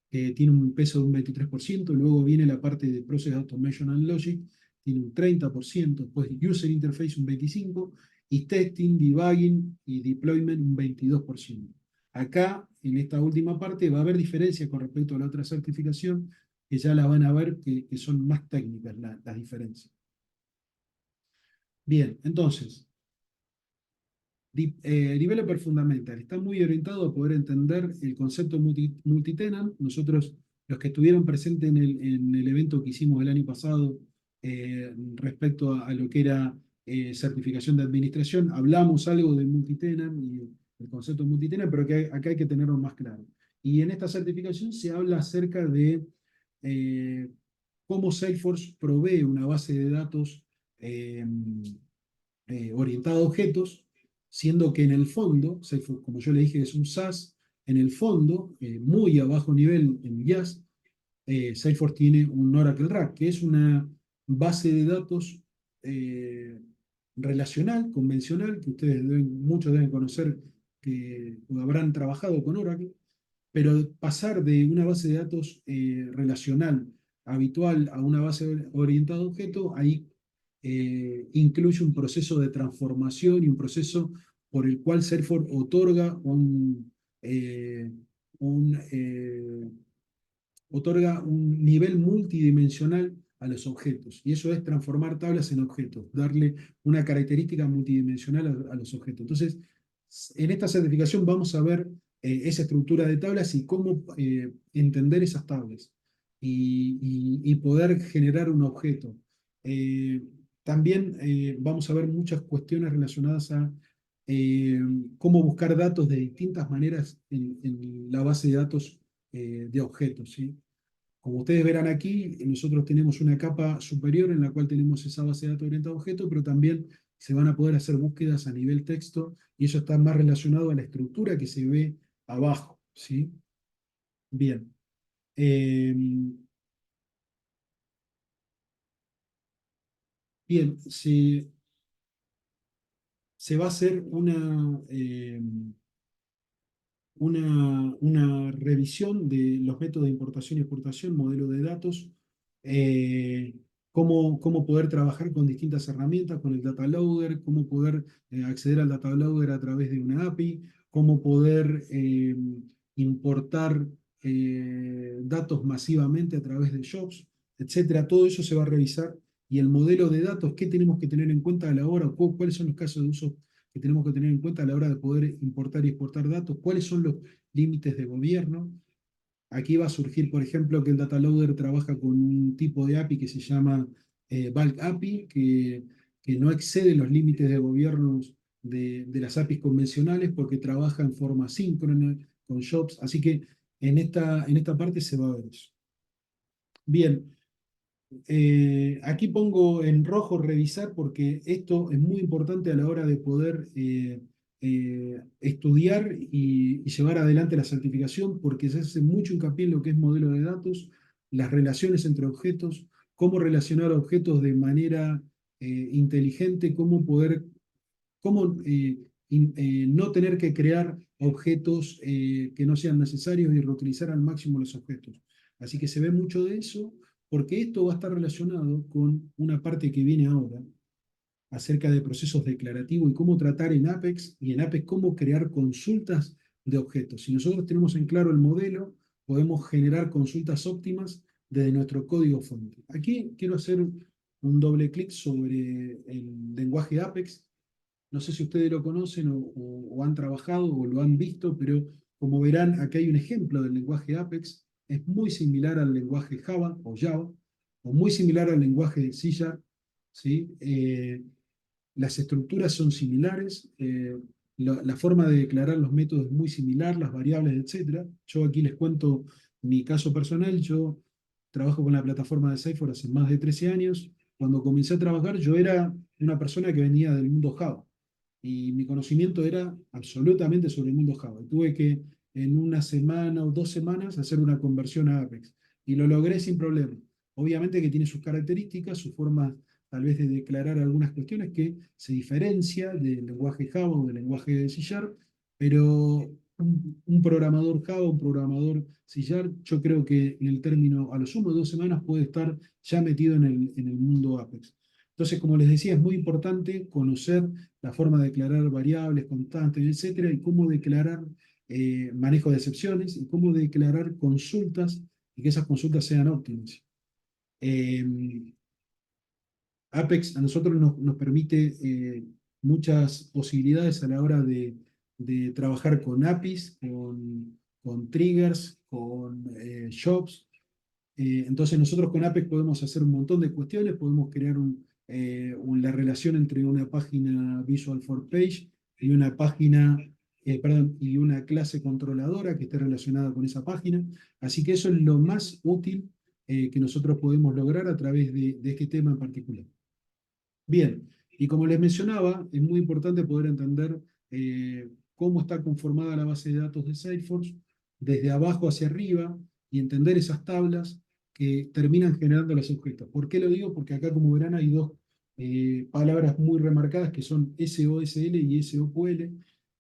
que tiene un peso de un 23%. Luego viene la parte de Process Automation and Logic, tiene un 30%. Después User Interface un 25%, y Testing, Debugging y Deployment un 22%. Acá, en esta última parte, va a haber diferencias con respecto a la otra certificación, que ya la van a ver que son más técnicas las diferencias. Bien, entonces, Developer Fundamental está muy orientado a poder entender el concepto multitenant. Nosotros, los que estuvieron presentes en el evento que hicimos el año pasado respecto a lo que era certificación de administración, hablamos algo de multitenant y el concepto multitenant, pero que acá hay que tenerlo más claro. Y en esta certificación se habla acerca de eh, cómo Salesforce provee una base de datos eh, orientado a objetos, siendo que en el fondo, Salesforce, como yo le dije, es un SaaS, en el fondo, muy a bajo nivel en IaaS, Salesforce tiene un Oracle RAC, que es una base de datos eh, relacional, convencional, que muchos deben conocer que habrán trabajado con Oracle, pero pasar de una base de datos relacional habitual a una base orientada a objeto, ahí incluye un proceso de transformación y un proceso por el cual Salesforce eh, un, eh, otorga un nivel multidimensional a los objetos. Y eso es transformar tablas en objetos, darle una característica multidimensional a los objetos. Entonces, en esta certificación vamos a ver esa estructura de tablas y cómo entender esas tablas y poder generar un objeto. Eh, También vamos a ver muchas cuestiones relacionadas a eh, cómo buscar datos de distintas maneras en la base de datos de objetos, ¿sí? Como ustedes verán aquí, nosotros tenemos una capa superior en la cual tenemos esa base de datos orientada a objetos, pero también se van a poder hacer búsquedas a nivel texto y eso está más relacionado a la estructura que se ve abajo, ¿sí? Bien. Eh, Bien, se va a hacer una revisión de los métodos de importación y exportación, modelo de datos, eh, cómo poder trabajar con distintas herramientas, con el data loader, cómo poder acceder al data loader a través de una API, cómo poder importar datos masivamente a través de jobs, etcétera. Todo eso se va a revisar y el modelo de datos, qué tenemos que tener en cuenta a la hora, cuáles son los casos de uso que tenemos que tener en cuenta a la hora de poder importar y exportar datos, cuáles son los límites de gobierno. Aquí va a surgir, por ejemplo, que el data loader trabaja con un tipo de API que se llama Bulk API, que no excede los límites de gobierno de las APIs convencionales porque trabaja en forma síncrona con jobs. Así que en esta parte se va a ver eso. Bien, aquí pongo en rojo revisar porque esto es muy importante a la hora de poder estudiar y llevar adelante la certificación porque se hace mucho hincapié en lo que es modelo de datos, las relaciones entre objetos, cómo relacionar objetos de manera inteligente, cómo no tener que crear objetos que no sean necesarios y reutilizar al máximo los objetos. Así que se ve mucho de eso, porque esto va a estar relacionado con una parte que viene ahora, acerca de procesos declarativos y cómo tratar en Apex, y en Apex cómo crear consultas de objetos. Si nosotros tenemos en claro el modelo, podemos generar consultas óptimas desde nuestro código fuente. Aquí quiero hacer un doble clic sobre el lenguaje Apex. No sé si ustedes lo conocen o han trabajado o lo han visto, pero como verán, aquí hay un ejemplo del lenguaje Apex. Es muy similar al lenguaje Java o Java, o muy similar al lenguaje C Sharp, ¿sí? Las estructuras son similares, la forma de declarar los métodos es muy similar, las variables, etcétera. Yo aquí les cuento mi caso personal. Yo trabajo con la plataforma de Salesforce hace más de 13 años. Cuando comencé a trabajar, yo era una persona que venía del mundo Java y mi conocimiento era absolutamente sobre el mundo Java. Tuve que en una semana o 2 semanas hacer una conversión a Apex y lo logré sin problema. Obviamente que tiene sus características, sus formas tal vez de declarar algunas cuestiones que se diferencia del lenguaje Java o del lenguaje C Sharp, pero un programador Java, un programador C Sharp, yo creo que en el término, a lo sumo de 2 semanas, puede estar ya metido en el mundo Apex. Entonces, como les decía, es muy importante conocer la forma de declarar variables, constantes, etcétera, y cómo declarar manejo de excepciones, y cómo declarar consultas y que esas consultas sean óptimas. Eh, Apex a nosotros nos permite muchas posibilidades a la hora de trabajar con APIs, con triggers, con jobs. Entonces nosotros con Apex podemos hacer un montón de cuestiones, podemos crear la relación entre una página Visual for Page y una página, perdón, y una clase controladora que esté relacionada con esa página. Así que eso es lo más útil que nosotros podemos lograr a través de este tema en particular. Bien, y como les mencionaba, es muy importante poder entender cómo está conformada la base de datos de Salesforce desde abajo hacia arriba y entender esas tablas que terminan generando los objetos. ¿Por qué lo digo? Porque acá, como verán, hay dos palabras muy remarcadas que son SOSL y SOQL.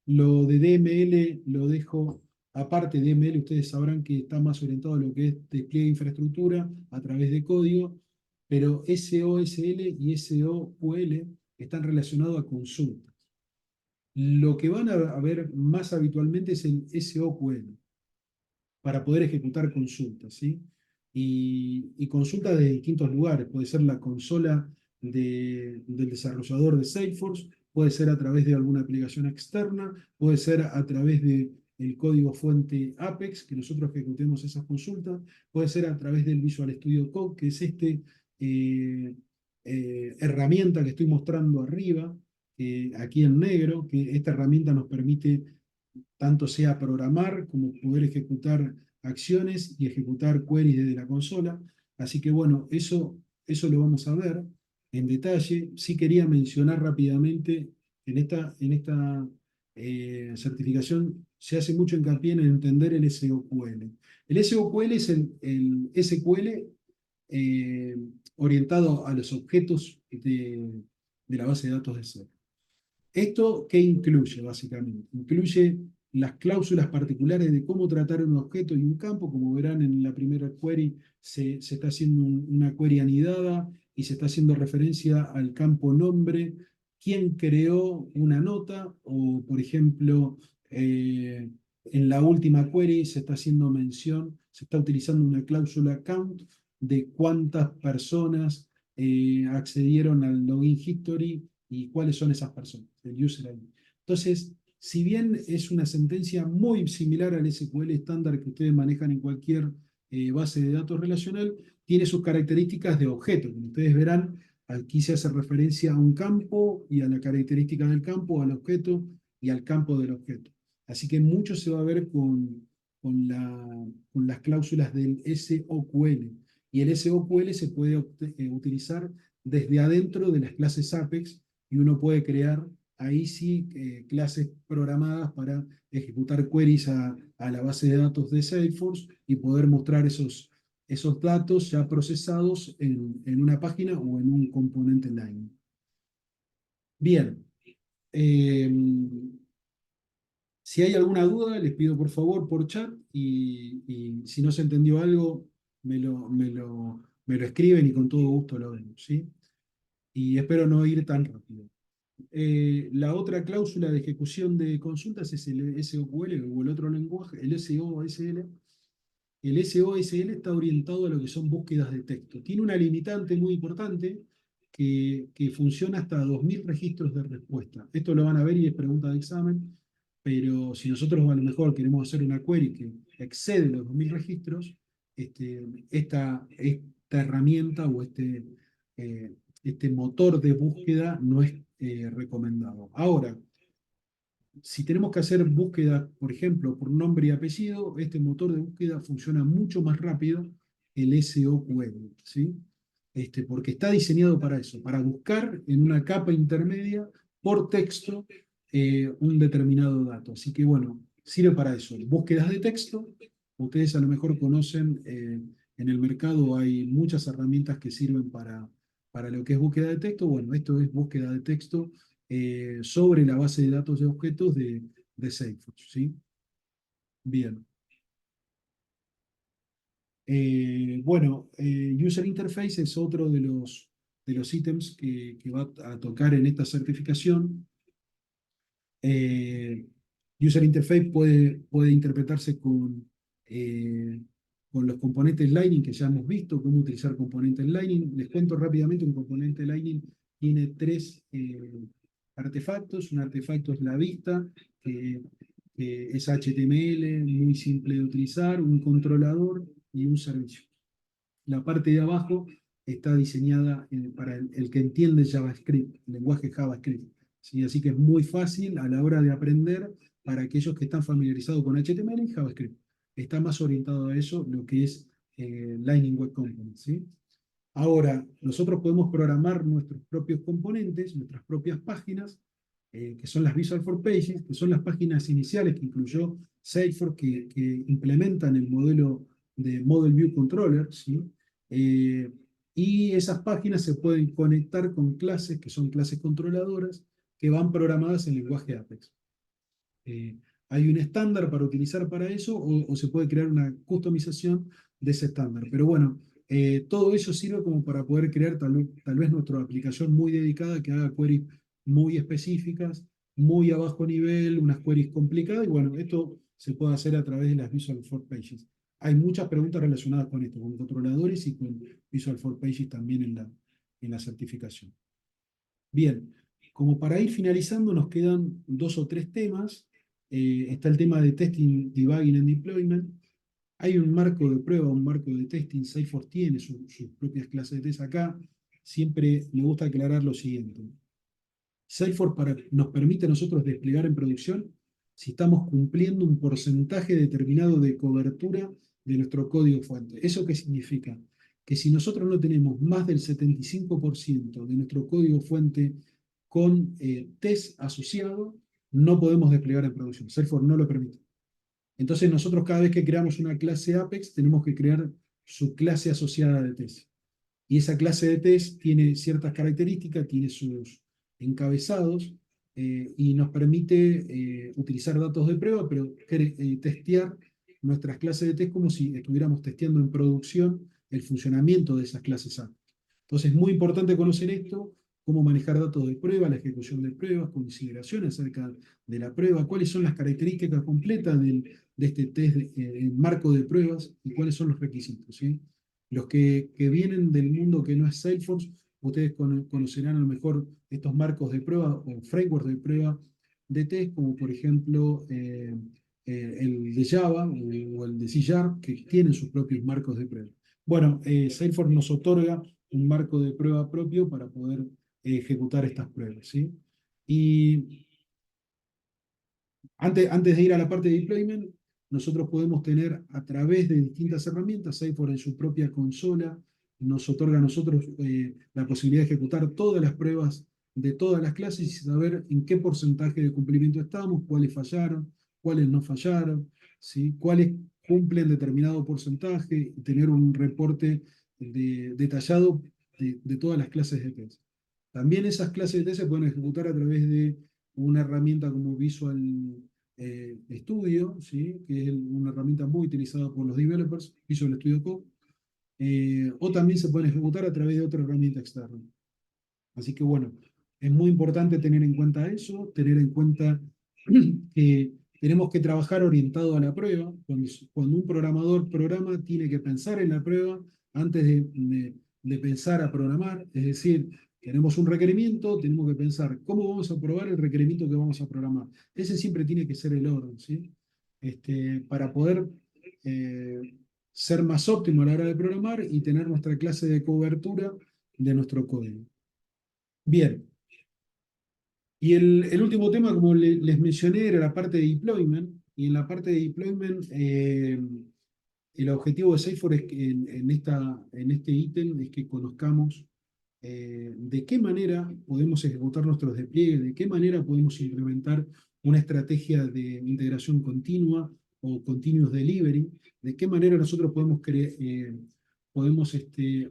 Lo de DML lo dejo aparte. DML ustedes sabrán que está más orientado a lo que es despliegue de infraestructura a través de código, pero SOSL y SOQL están relacionados a consultas. Lo que van a ver más habitualmente es el SOQL para poder ejecutar consultas, ¿sí? Y consultas de distintos lugares. Puede ser la consola del desarrollador de Salesforce, puede ser a través de alguna aplicación externa, puede ser a través de el código fuente Apex, que nosotros ejecutemos esas consultas, puede ser a través del Visual Studio Code, que es eh, herramienta que estoy mostrando arriba, aquí en negro, que esta herramienta nos permite tanto sea programar como poder ejecutar acciones y ejecutar queries desde la consola. Así que bueno, eso lo vamos a ver en detalle. Sí quería mencionar rápidamente, en esta certificación se hace mucho hincapié en entender el SOQL. El SOQL es el SQL eh, orientado a los objetos de la base de datos de C. ¿Esto qué incluye, básicamente? Incluye las cláusulas particulares de cómo tratar un objeto y un campo. Como verán en la primera query, se está haciendo una query anidada y se está haciendo referencia al campo nombre, quién creó una nota, o por ejemplo, en la última query se está haciendo mención, se está utilizando una cláusula count de cuántas personas accedieron al login history y cuáles son esas personas, el user ID. Entonces, si bien es una sentencia muy similar al SQL estándar que ustedes manejan en cualquier base de datos relacional, tiene sus características de objeto. Como ustedes verán, aquí se hace referencia a un campo y a la característica del campo, al objeto y al campo del objeto. Así que mucho se va a ver con las cláusulas del SOQL. Y el SOQL se puede utilizar desde adentro de las clases Apex, y uno puede crear ahí sí clases programadas para ejecutar queries a la base de datos de Salesforce y poder mostrar esos datos ya procesados en una página o en un componente Line. Bien, eh, si hay alguna duda, les pido por favor por chat, y si no se entendió algo, me lo escriben y con todo gusto lo vemos, ¿sí? Y espero no ir tan rápido. La otra cláusula de ejecución de consultas es el SOQL o el otro lenguaje, el SOSL. El SOSL está orientado a lo que son búsquedas de texto. Tiene una limitante muy importante que funciona hasta 2000 registros de respuesta. Esto lo van a ver y es pregunta de examen, pero si nosotros a lo mejor queremos hacer una query que excede los 2000 registros, esta herramienta o este motor de búsqueda no es recomendado. Ahora, si tenemos que hacer búsqueda, por ejemplo, por nombre y apellido, este motor de búsqueda funciona mucho más rápido que el SOQL, ¿sí? Porque está diseñado para eso, para buscar en una capa intermedia por texto un determinado dato. Así que bueno, sirve para eso. Búsquedas de texto, ustedes a lo mejor conocen, en el mercado hay muchas herramientas que sirven para lo que es búsqueda de texto, bueno, esto es búsqueda de texto sobre la base de datos de objetos de Salesforce, ¿sí? Bien. Bueno, User Interface es otro de los ítems que va a tocar en esta certificación. Eh, User Interface puede interpretarse eh, con los componentes Lightning que ya hemos visto, cómo utilizar componentes Lightning. Les cuento rápidamente, un componente Lightning tiene tres artefactos. Un artefacto es la vista, que es HTML, muy simple de utilizar, un controlador y un servicio. La parte de abajo está diseñada para el que entiende JavaScript, el lenguaje JavaScript. ¿Sí? Así que es muy fácil a la hora de aprender para aquellos que están familiarizados con HTML y JavaScript. Está más orientado a eso lo que es Lightning Web Components. ¿Sí? Ahora, nosotros podemos programar nuestros propios componentes, nuestras propias páginas, que son las Visual for Pages, que son las páginas iniciales que incluyó Salesforce, que implementan el modelo de Model View Controller, ¿sí? Eh, y esas páginas se pueden conectar con clases, que son clases controladoras, que van programadas en lenguaje Apex. Eh, Hay un estándar para utilizar para eso o se puede crear una customización de ese estándar. Pero bueno, todo eso sirve como para poder crear tal vez nuestra aplicación muy dedicada que haga queries muy específicas, muy a bajo nivel, unas queries complicadas. Y bueno, esto se puede hacer a través de las Visual for Pages. Hay muchas preguntas relacionadas con esto, con controladores y con Visual for Pages también en la certificación. Bien, como para ir finalizando, nos quedan dos o tres temas. Está el tema de testing, debugging and deployment. Hay un marco de prueba, un marco de testing. Salesforce tiene sus propias clases de test acá. Siempre me gusta aclarar lo siguiente. Salesforce nos permite a nosotros desplegar en producción si estamos cumpliendo un porcentaje determinado de cobertura de nuestro código fuente. ¿Eso qué significa? Que si nosotros no tenemos más del 75% de nuestro código fuente con test asociado, no podemos desplegar en producción. Salesforce no lo permite. Entonces nosotros cada vez que creamos una clase Apex tenemos que crear su clase asociada de test. Y esa clase de test tiene ciertas características, tiene sus encabezados y nos permite utilizar datos de prueba, pero testear nuestras clases de test como si estuviéramos testeando en producción el funcionamiento de esas clases A. Entonces es muy importante conocer esto, cómo manejar datos de prueba, la ejecución de pruebas, consideraciones acerca de la prueba, cuáles son las características completas de este test, marco de pruebas y cuáles son los requisitos. ¿Sí? Los que vienen del mundo que no es Salesforce, ustedes conocerán a lo mejor estos marcos de prueba o frameworks de prueba de test, como por ejemplo el de Java o el de C Sharp, que tienen sus propios marcos de prueba. Bueno, Salesforce nos otorga un marco de prueba propio para poder ejecutar estas pruebas. ¿Sí? Y antes de ir a la parte de deployment, nosotros podemos tener a través de distintas herramientas, Salesforce en su propia consola, nos otorga a nosotros la posibilidad de ejecutar todas las pruebas de todas las clases y saber en qué porcentaje de cumplimiento estamos, cuáles fallaron, cuáles no fallaron, ¿sí? Cuáles cumplen determinado porcentaje, y tener un reporte detallado de todas las clases de test. También esas clases de test se pueden ejecutar a través de una herramienta como Visual Studio, ¿sí? Que es una herramienta muy utilizada por los developers, Visual Studio Code, o también se pueden ejecutar a través de otra herramienta externa. Así que bueno, es muy importante tener en cuenta eso, tener en cuenta que tenemos que trabajar orientado a la prueba. Cuando un programador programa, tiene que pensar en la prueba antes de pensar a programar. Es decir, tenemos un requerimiento, tenemos que pensar cómo vamos a probar el requerimiento que vamos a programar. Ese siempre tiene que ser el orden, ¿sí? Para poder eh, ser más óptimo a la hora de programar y tener nuestra clase de cobertura de nuestro código. Bien, y el último tema, como les mencioné, era la parte de deployment. Y en la parte de deployment, el objetivo de Salesforce es que en este ítem es que conozcamos de qué manera podemos ejecutar nuestros despliegues, de qué manera podemos implementar una estrategia de integración continua o continuous delivery, de qué manera nosotros podemos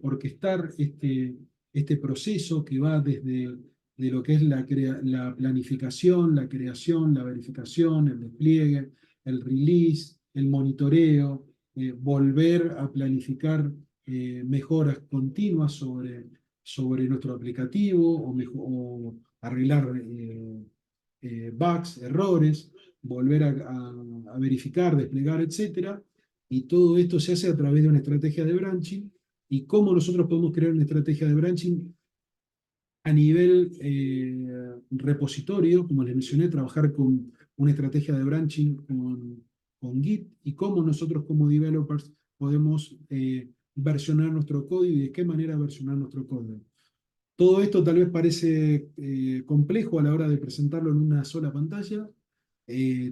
orquestar este proceso que va desde de lo que es la planificación, la creación, la verificación, el despliegue, el release, el monitoreo, volver a planificar mejoras continuas sobre nuestro aplicativo o arreglar bugs, errores, volver a verificar, desplegar, etcétera. Y todo esto se hace a través de una estrategia de branching. ¿Y cómo nosotros podemos crear una estrategia de branching? A nivel repositorio, como les mencioné, trabajar con una estrategia de branching con Git y cómo nosotros como developers podemos versionar nuestro código y de qué manera versionar nuestro código. Todo esto tal vez parece complejo a la hora de presentarlo en una sola pantalla.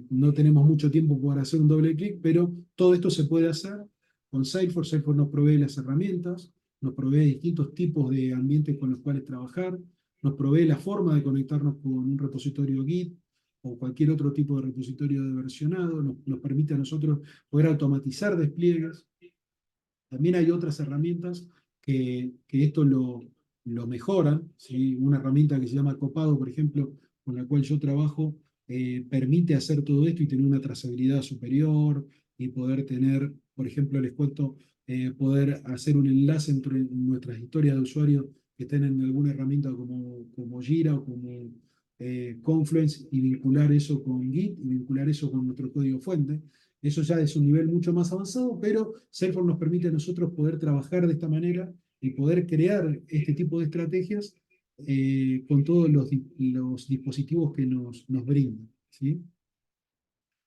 No tenemos mucho tiempo para hacer un doble clic, pero todo esto se puede hacer con Salesforce. Salesforce nos provee las herramientas, nos provee distintos tipos de ambientes con los cuales trabajar, nos provee la forma de conectarnos con un repositorio Git o cualquier otro tipo de repositorio de versionado, nos permite a nosotros poder automatizar despliegues. También hay otras herramientas que esto lo mejoran, ¿sí? Una herramienta que se llama Copado, por ejemplo, con la cual yo trabajo, permite hacer todo esto y tener una trazabilidad superior y poder tener, por ejemplo, les cuento, poder hacer un enlace entre nuestras historias de usuario que estén en alguna herramienta como Jira o como Confluence y vincular eso con Git y vincular eso con nuestro código fuente. Eso ya es un nivel mucho más avanzado, pero Salesforce nos permite a nosotros poder trabajar de esta manera y poder crear este tipo de estrategias con todos los dispositivos que nos brindan, ¿sí?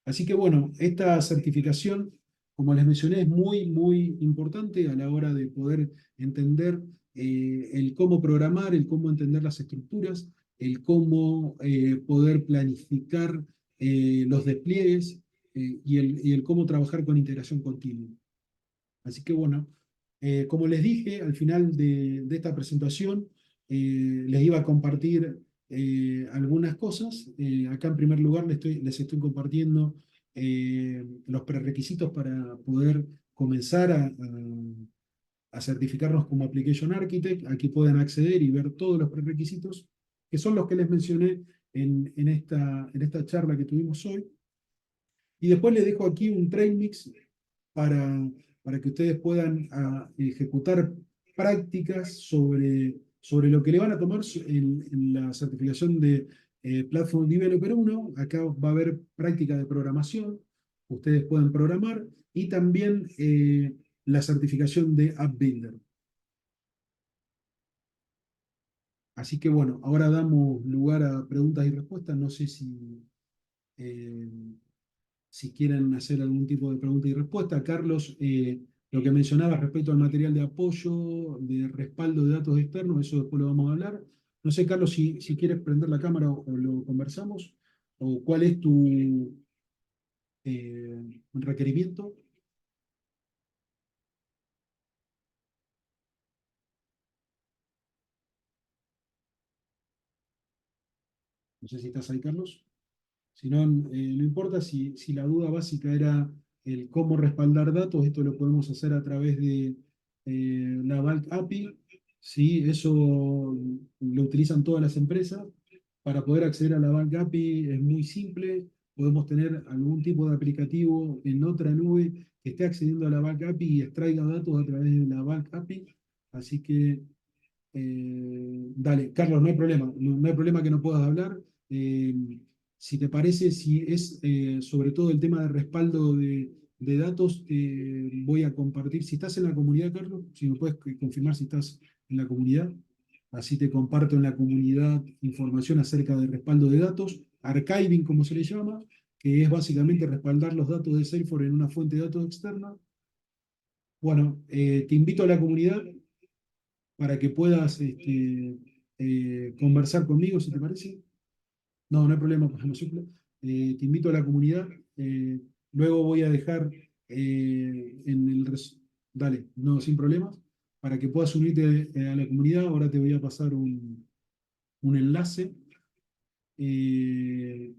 Así que bueno, esta certificación, como les mencioné, es muy, muy importante a la hora de poder entender el cómo programar, el cómo entender las estructuras, el cómo poder planificar los despliegues y el cómo trabajar con integración continua. Así que bueno, como les dije al final de esta presentación, les iba a compartir algunas cosas. Acá en primer lugar les estoy compartiendo los prerequisitos para poder comenzar a certificarnos como Application Architect. Aquí pueden acceder y ver todos los prerequisitos, que son los que les mencioné en esta charla que tuvimos hoy. Y después les dejo aquí un train mix para que ustedes puedan ejecutar prácticas sobre lo que le van a tomar en la certificación de Platform Developer 1. Acá va a haber práctica de programación, ustedes pueden programar, y también la certificación de App Builder. Así que bueno, ahora damos lugar a preguntas y respuestas. No sé eh, si quieren hacer algún tipo de pregunta y respuesta. Carlos, lo que mencionaba respecto al material de apoyo, de respaldo de datos externos, eso después lo vamos a hablar. No sé, Carlos, si quieres prender la cámara o lo conversamos, o cuál es tu requerimiento. No sé si estás ahí, Carlos. Si no, no importa si la duda básica era el cómo respaldar datos, esto lo podemos hacer a través de la Bulk API. ¿Sí? Eso lo utilizan todas las empresas. Para poder acceder a la Bulk API es muy simple. Podemos tener algún tipo de aplicativo en otra nube que esté accediendo a la Bulk API y extraiga datos a través de la Bulk API. Así que dale, Carlos, no hay problema, no hay problema que no puedas hablar. Eh, si te parece, si es sobre todo el tema de respaldo de datos, voy a compartir. Si estás en la comunidad, Carlos, si me puedes confirmar si estás en la comunidad, así te comparto en la comunidad información acerca del respaldo de datos, archiving, como se le llama, que es básicamente respaldar los datos de Salesforce en una fuente de datos externa. Bueno, te invito a la comunidad para que puedas conversar conmigo, si te parece. No, no hay problema, por ejemplo. Te invito a la comunidad. Luego voy a dejar en el... Dale, no, sin problemas. Para que puedas unirte a la comunidad, ahora te voy a pasar un enlace. eh,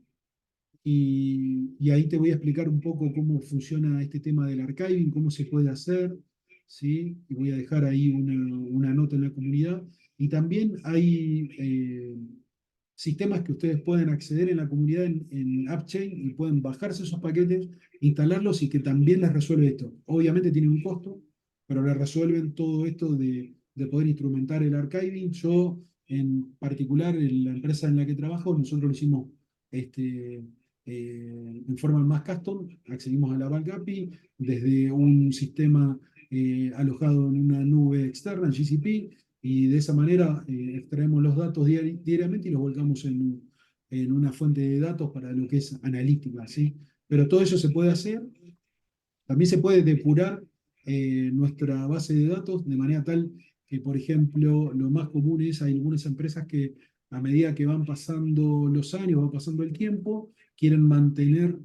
y ahí te voy a explicar un poco cómo funciona este tema del archiving, cómo se puede hacer, ¿sí? Y voy a dejar ahí una nota en la comunidad. Y también hay sistemas que ustedes pueden acceder en la comunidad en AppChain y pueden bajarse esos paquetes, instalarlos y que también les resuelve esto. Obviamente tiene un costo, pero les resuelven todo esto de poder instrumentar el archiving. Yo, en particular, en la empresa en la que trabajo, nosotros lo hicimos en forma más custom, accedimos a la Bulk API desde un sistema alojado en una nube externa, en GCP, y de esa manera extraemos los datos diariamente y los volcamos en una fuente de datos para lo que es analítica, ¿sí? Pero todo eso se puede hacer. También se puede depurar nuestra base de datos de manera tal que, por ejemplo, lo más común es, hay algunas empresas que a medida que van pasando los años, va pasando el tiempo, quieren mantener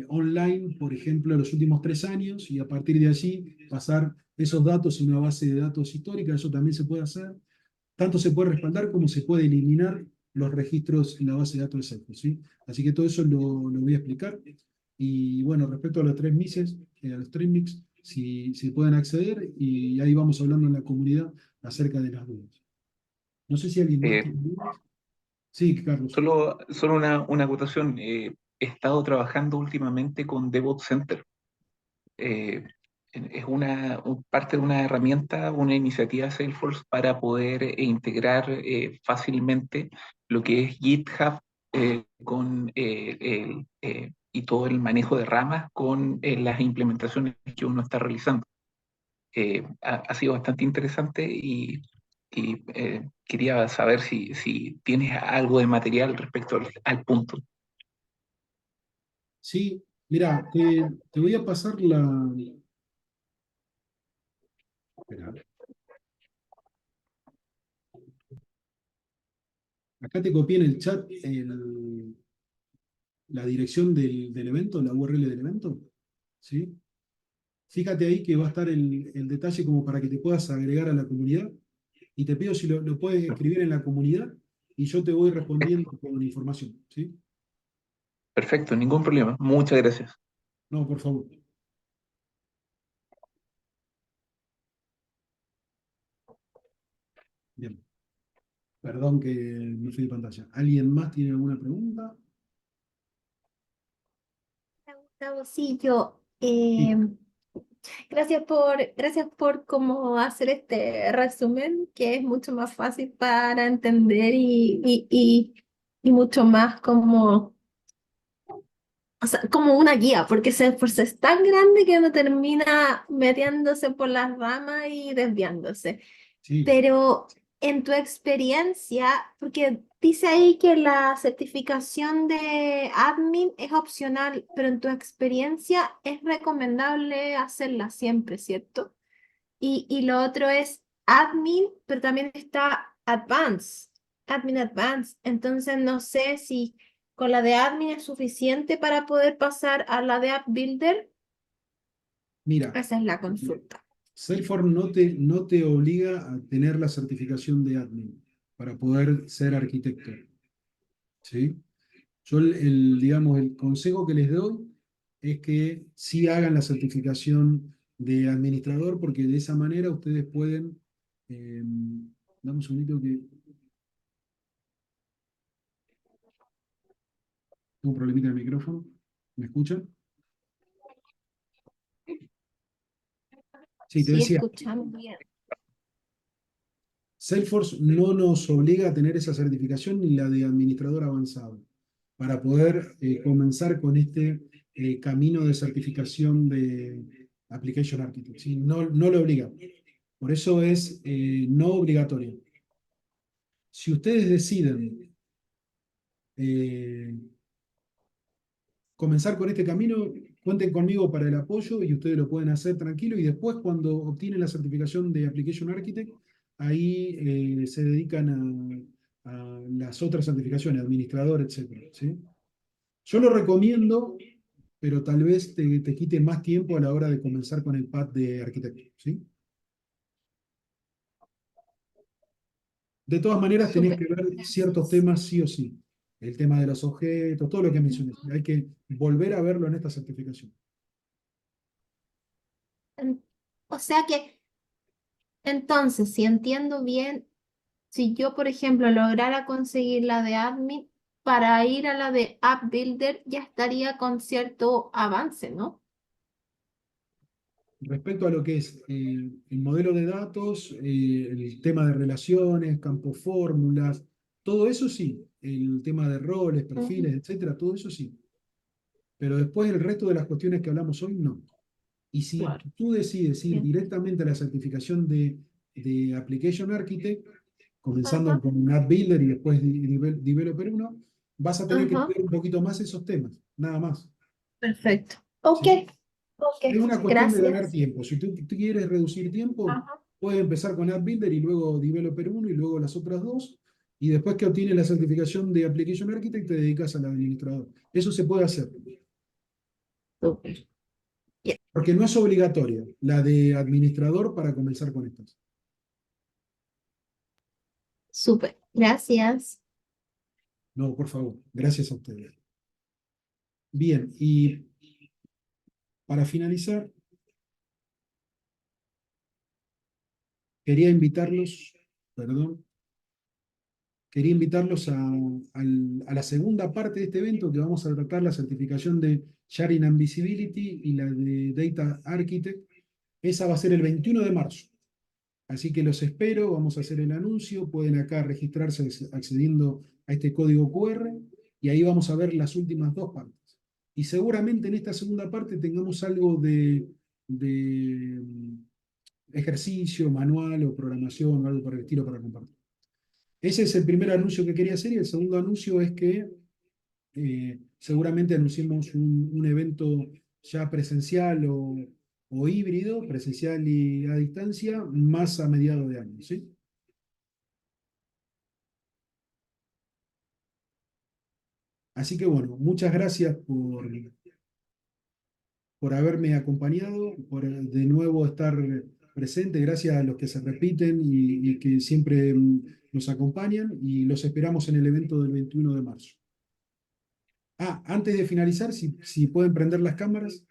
online, por ejemplo, los últimos 3 años y a partir de allí pasar esos datos en una base de datos histórica. Eso también se puede hacer. Tanto se puede respaldar como se puede eliminar los registros en la base de datos de Salesforce, ¿sí? Así que todo eso lo voy a explicar. Y bueno, respecto a los 3 mixes, a los 3 mix, si pueden acceder, y ahí vamos hablando en la comunidad acerca de las dudas. No sé si alguien más Eh, tiene dudas. Sí, Carlos. solo una acotación. He estado trabajando últimamente con DevOps Center. eh, es parte de una herramienta, una iniciativa Salesforce para poder integrar fácilmente lo que es GitHub y todo el manejo de ramas con las implementaciones que uno está realizando. Ha sido bastante interesante y quería saber si tienes algo de material respecto al punto. Sí, mira, te voy a pasar la. Espera, acá te copié en el chat la dirección del evento, la URL del evento. ¿Sí? Fíjate ahí que va a estar el detalle como para que te puedas agregar a la comunidad. Y te pido si lo puedes escribir en la comunidad y yo te voy respondiendo con información. ¿Sí? Perfecto, ningún problema. Muchas gracias. No, por favor. Bien. Perdón que me fui de pantalla. ¿Alguien más tiene alguna pregunta? Gustavo, sí, yo. Sí, Gracias por cómo hacer este resumen, que es mucho más fácil para entender y mucho más como, o sea, como una guía, porque Salesforce es tan grande que uno termina metiéndose por las ramas y desviándose. sí. Pero en tu experiencia, porque dice ahí que la certificación de admin es opcional, pero en tu experiencia es recomendable hacerla siempre, ¿cierto? Y lo otro es admin, pero también está admin advanced. Entonces no sé si con la de admin es suficiente para poder pasar a la de app builder. Mira, Esa es la consulta. Salesforce no te obliga a tener la certificación de admin para poder ser arquitecto. ¿Sí? Yo, digamos, el consejo que les doy es que sí hagan la certificación de administrador, porque de esa manera ustedes pueden. Dame un segundito que tengo un problemita de micrófono. ¿Me escuchan? Sí, te Sí, decía. escuchamos bien. Salesforce no nos obliga a tener esa certificación ni la de administrador avanzado para poder comenzar con este camino de certificación de Application Architect. ¿Sí? No lo obliga. Por eso es no obligatorio. Si ustedes deciden eh, comenzar con este camino, cuenten conmigo para el apoyo y ustedes lo pueden hacer tranquilo. Y después, cuando obtienen la certificación de Application Architect, ahí se dedican a las otras certificaciones, administrador, etcétera, ¿sí? Yo lo recomiendo, pero tal vez te quite más tiempo a la hora de comenzar con el pad de arquitecto, ¿sí? De todas maneras, tenés Súper. que ver ciertos Gracias. temas sí o sí. El tema de los objetos, todo lo que mencioné. Hay que volver a verlo en esta certificación. En- O sea que, entonces, si entiendo bien, si yo, por ejemplo, lograra conseguir la de admin, para ir a la de App Builder ya estaría con cierto avance, ¿no? Respecto a lo que es el modelo de datos, el tema de relaciones, campos fórmulas, todo eso sí, el tema de roles, Ujú. perfiles, etcétera, todo eso sí. Pero después el resto de las cuestiones que hablamos hoy, no. Y si Claro. tú decides ir Bien. directamente a la certificación de Application Architect, comenzando Ajá, con un App Builder y después Developer 1, vas a tener que ajá, estudiar un poquito más esos temas, nada más. perfecto. Ok, ¿Sí? ok, Es una cuestión de ganar gracias. tiempo. Si tú quieres reducir tiempo, Ajá. puedes empezar con App Builder y luego Developer 1 y luego las otras dos. Y después que obtienes la certificación de Application Architect, te dedicas al administrador. Eso se puede hacer, Súper. Ya. porque no es obligatoria la de administrador para comenzar con estas. Súper, gracias. No, por favor, gracias a ustedes. Bien, y para finalizar, quería invitarlos, perdón, quería invitarlos a la segunda parte de este evento que vamos a tratar la certificación de Sharing and Visibility y la de Data Architect. Esa va a ser el 21 de marzo. Así que los espero, vamos a hacer el anuncio, pueden acá registrarse accediendo a este código QR y ahí vamos a ver las últimas dos partes. Y seguramente en esta segunda parte tengamos algo de ejercicio, manual o programación o algo por el estilo para compartir. Ese es el primer anuncio que quería hacer y el segundo anuncio es que seguramente anunciemos un evento ya presencial o híbrido, presencial y a distancia, más a mediados de año, ¿sí? Así que bueno, muchas gracias por haberme acompañado, por de nuevo estar presente, gracias a los que se repiten y que siempre nos acompañan y los esperamos en el evento del 21 de marzo. Ah, antes de finalizar, si pueden prender las cámaras,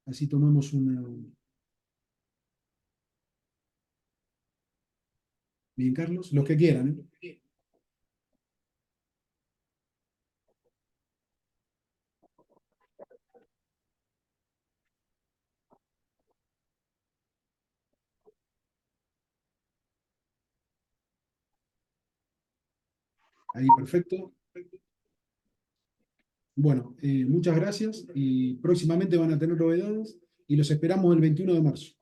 así tomamos una... Bien, Carlos, los que quieran, ¿eh? Ahí, perfecto. Bueno, muchas gracias y próximamente van a tener novedades y los esperamos el 21 de marzo.